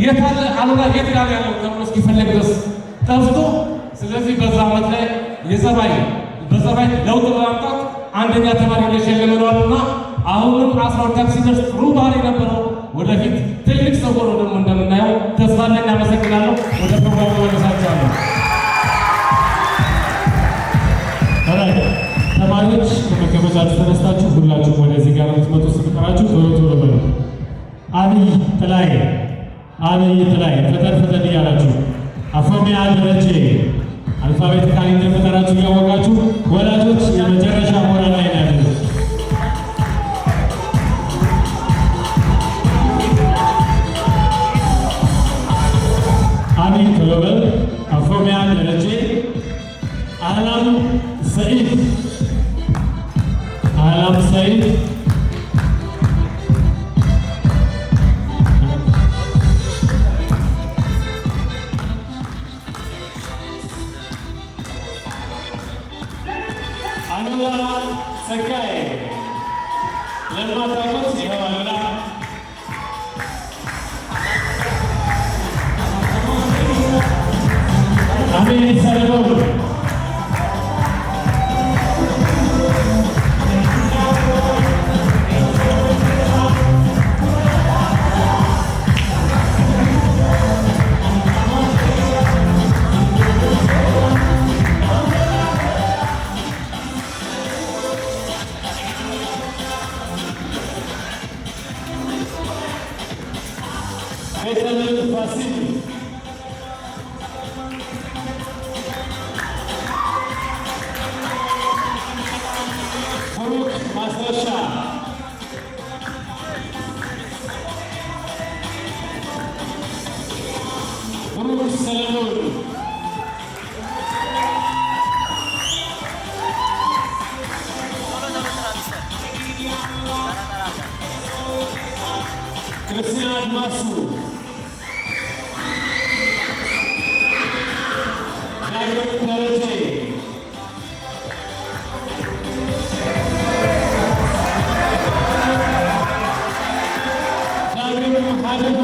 የት አለ አሉላ የት ጋር ያለው ተብሎ እስኪፈለግ ድረስ ጠፍቶ፣ ስለዚህ በዛ ዓመት ላይ በጸባይ ለውጥ በማምጣት አንደኛ ተማሪ ተሸልመናልና አሁንም 12 ሲደርስ ጥሩ ባህሪ ነበረው። ወደፊት ትልቅ ሰው ሆኖ ደግሞ እንደምናየው ተስፋ አለኝ። አመሰግናለሁ። ወደ ፕሮግራሙ መለሳቸዋለሁ። ተማሪዎች ከመቀመጫችሁ ተነስታችሁ ሁላችሁም ወደዚህ ጋር የምትመጡ ስትቀራችሁ ቶሎ በሉ። አብይ ጥላዬ ፈጠን እያላችሁ አፎሚያ ደረጀ አልፋቤቲካሊ እንደምጠራችሁ እያወቃችሁ ወላጆች የመጨረሻ ሞራል ላይ ነው ያሉት። አብይ ቶሎ በል። አፎሚያ ደረጀ፣ አህላም ሰኢድ አሉላ ጸጋዬ ለማታውቁት ይኸው አሉላ አሜን ሰለሞን ክርስቲያን አድማሱ ዳግም ደረጀ ዳግም ሀደጉ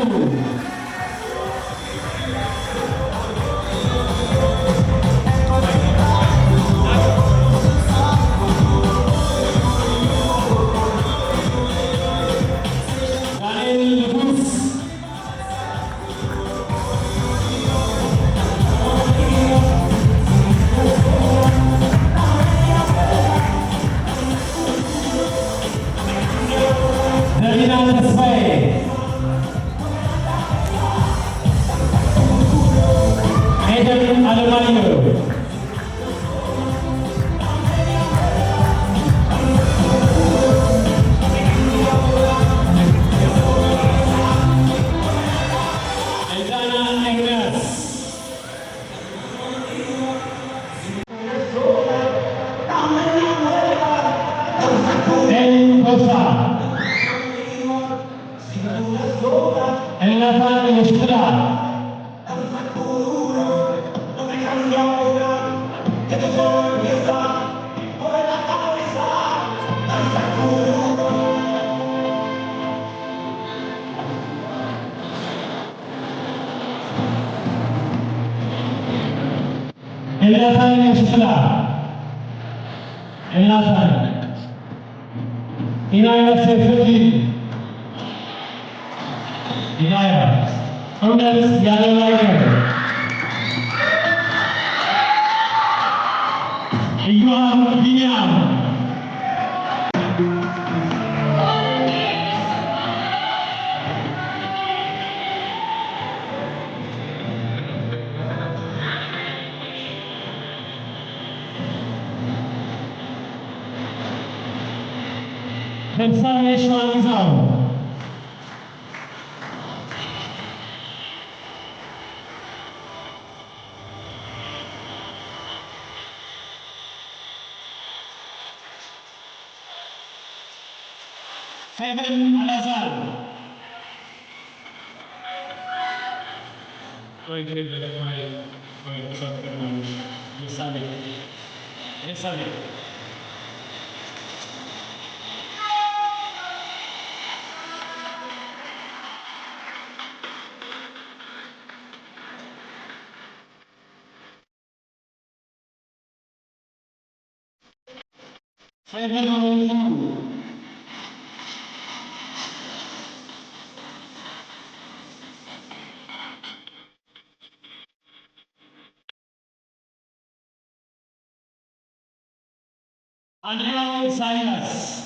Andrea Silas.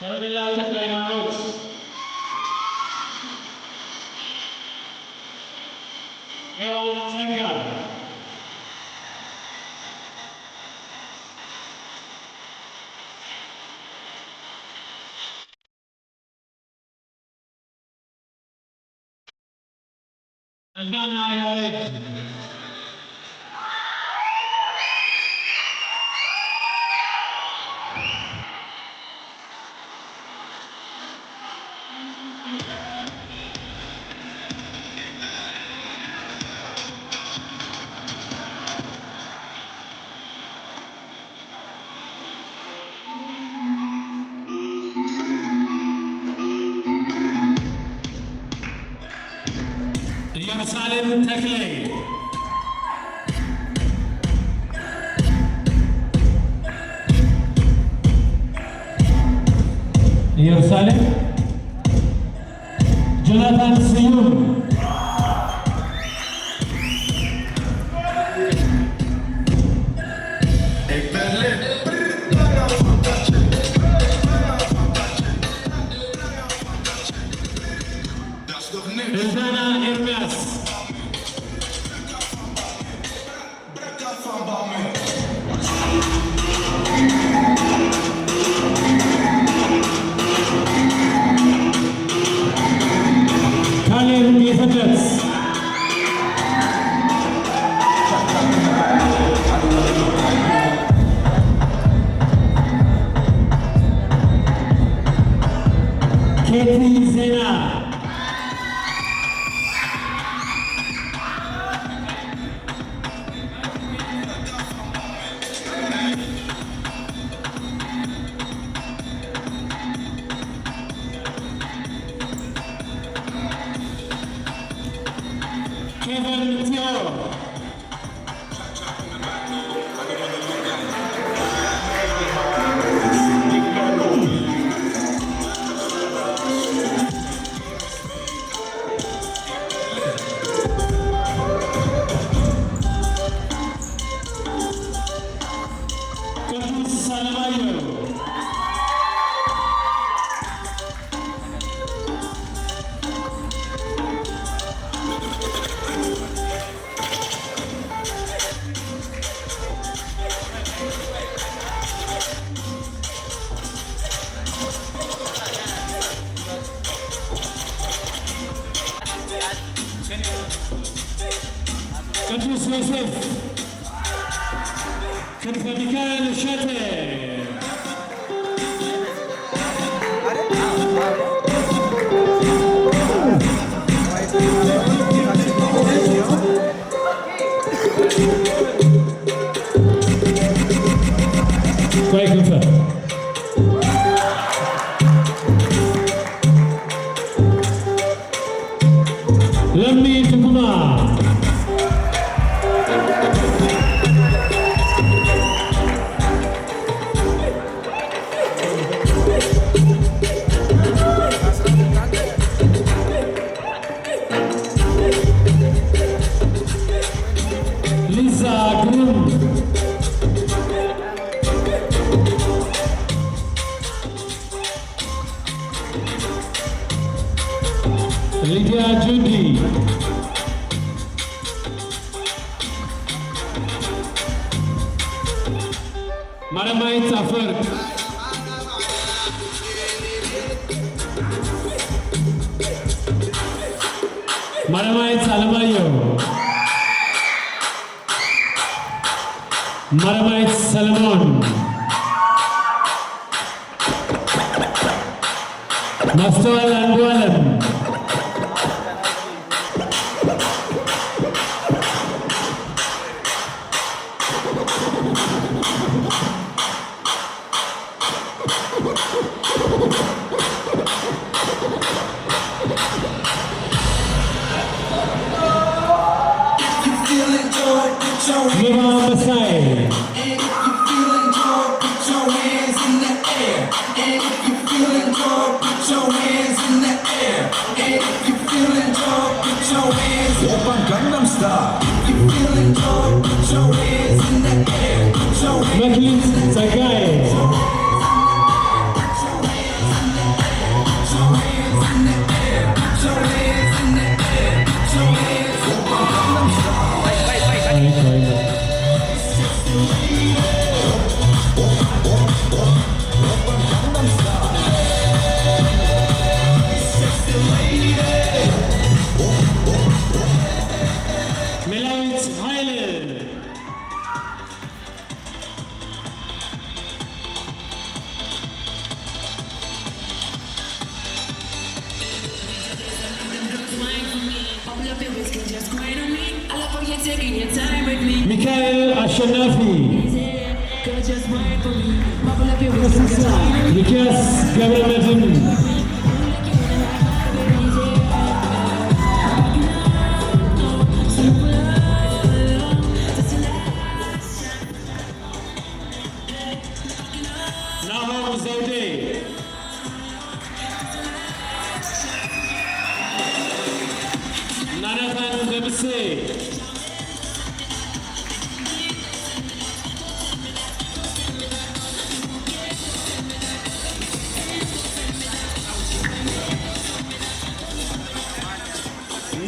Terminal Tekleinaut. El Tengar. ኢየሩሳሌም ተክሌ ኢየሩሳሌም ጆናታን ስዩም እልዳና ኤርሚያስ ካሌብ ጌትነት ኬቲ ዜና Kevin Theo ቅዱስ አለማየሁ ቅዱስ ዮሴፍ ክንፈ ሚካኤል እሸቴ ቆይ ክንፈ ለሚ ትኩማ ሊዛ ግሩም ሊዲያ ጁዲ ማረማዊት አፈወርቅ ማረማዊት አለማየሁ ማረማዊት ሰለሞን ማስተዋል አንዱዓለም Livan Masai. Gangnam Style. If you feeling joy, put your hands in the air. Put your hands Maklin Sagai. Melawit Highland. Mikael Ashanafi. Nikias Gabriel. Nahum Zode. Nanathan Debse.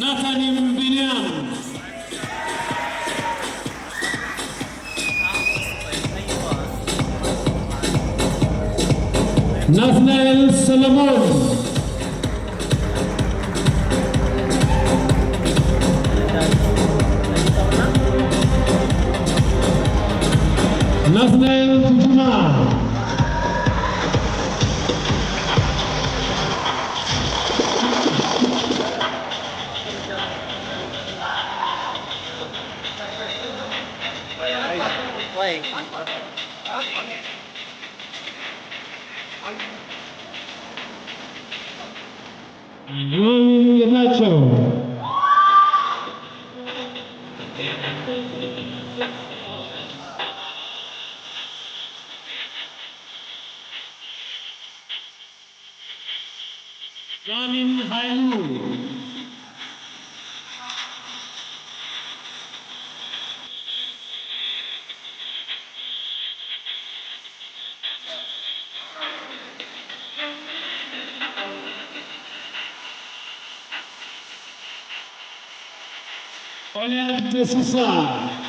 Nathanim Binyam. Nathanael Solomon. Nathanael Tujuma. Nacho. Ramin Hailu. Olian de Sousa.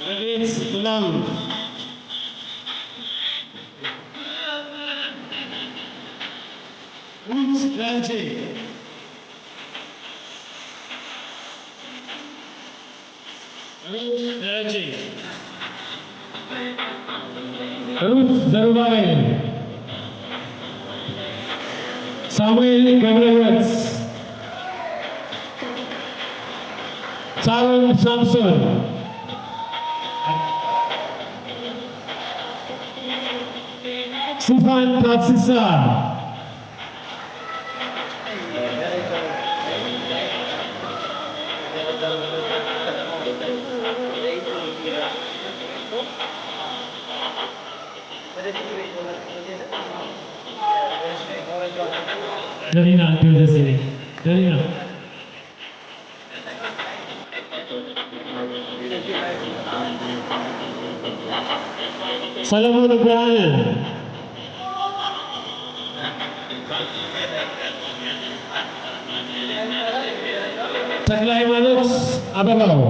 Ravis Lam. Ruth Raji. Ruth Raji. Ruth Zarubay. Samuel Gabriel. Sharon Samson. Stefan Tatsisa. Darina, do the city. Darina. Solomon O'Brien. ተክለ ሃይማኖት አበባው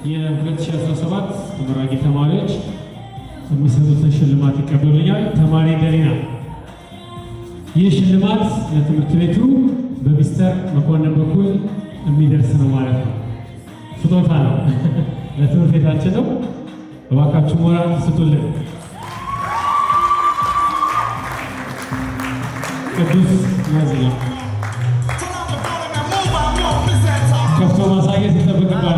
የ2017 ተመራቂ ተማሪዎች የሚሰጡትን ሽልማት ይቀበሉኛል። ተማሪ ደሪና ይህ ሽልማት ለትምህርት ቤቱ በሚስተር መኮንን በኩል የሚደርስ ነው ማለት ነው። ስጦታ ነው ለትምህርት ቤታችን ነው። እባካችሁ ሞራል ስጡልን። ቅዱስ ያዝያ ከፍቶ ማሳየት ይጠበቅባል።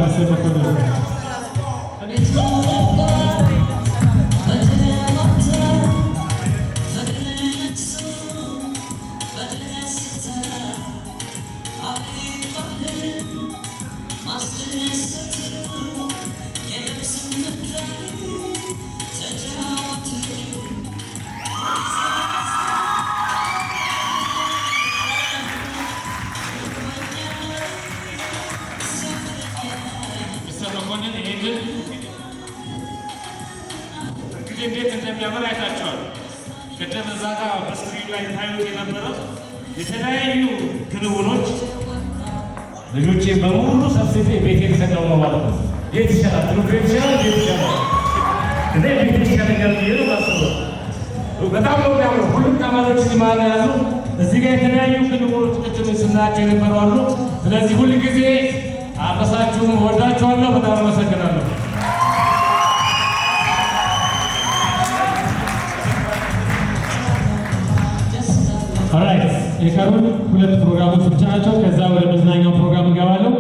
ሚስተር መኮንን እንዴት እንደሚያምር አይታችኋል። ቅድም እዛ ጋር በስክሪኑ ላይ ታዩት የነበረው የተለያዩ ክንውኖች ልጆቼ በሙሉ ሰብስቤ ቤት የተሰጠው ነው ማለት ነው። የት ይሻላል? ትምህርት ቤት ይሻላል? ቤት ይሻላል? እኔ ቤት ይሻለኛል ብዬ ነው ማስበው። በጣም ነው የሚያምረው። ሁሉም ተማሪዎች እዚህ መሀል ያሉ እዚህ ጋር የተለያዩ ክንውኖች ቅድም ስናያቸው የነበሩ አሉ። ስለዚህ ሁል ጊዜ አበሳችሁም ወዳችኋለሁ። በጣም አመሰግናለሁ። ኦራይት የቀሩን ሁለት ፕሮግራሞች ብቻ ናቸው። ከዛ ወደ መዝናኛው ፕሮግራም እንገባለሁ።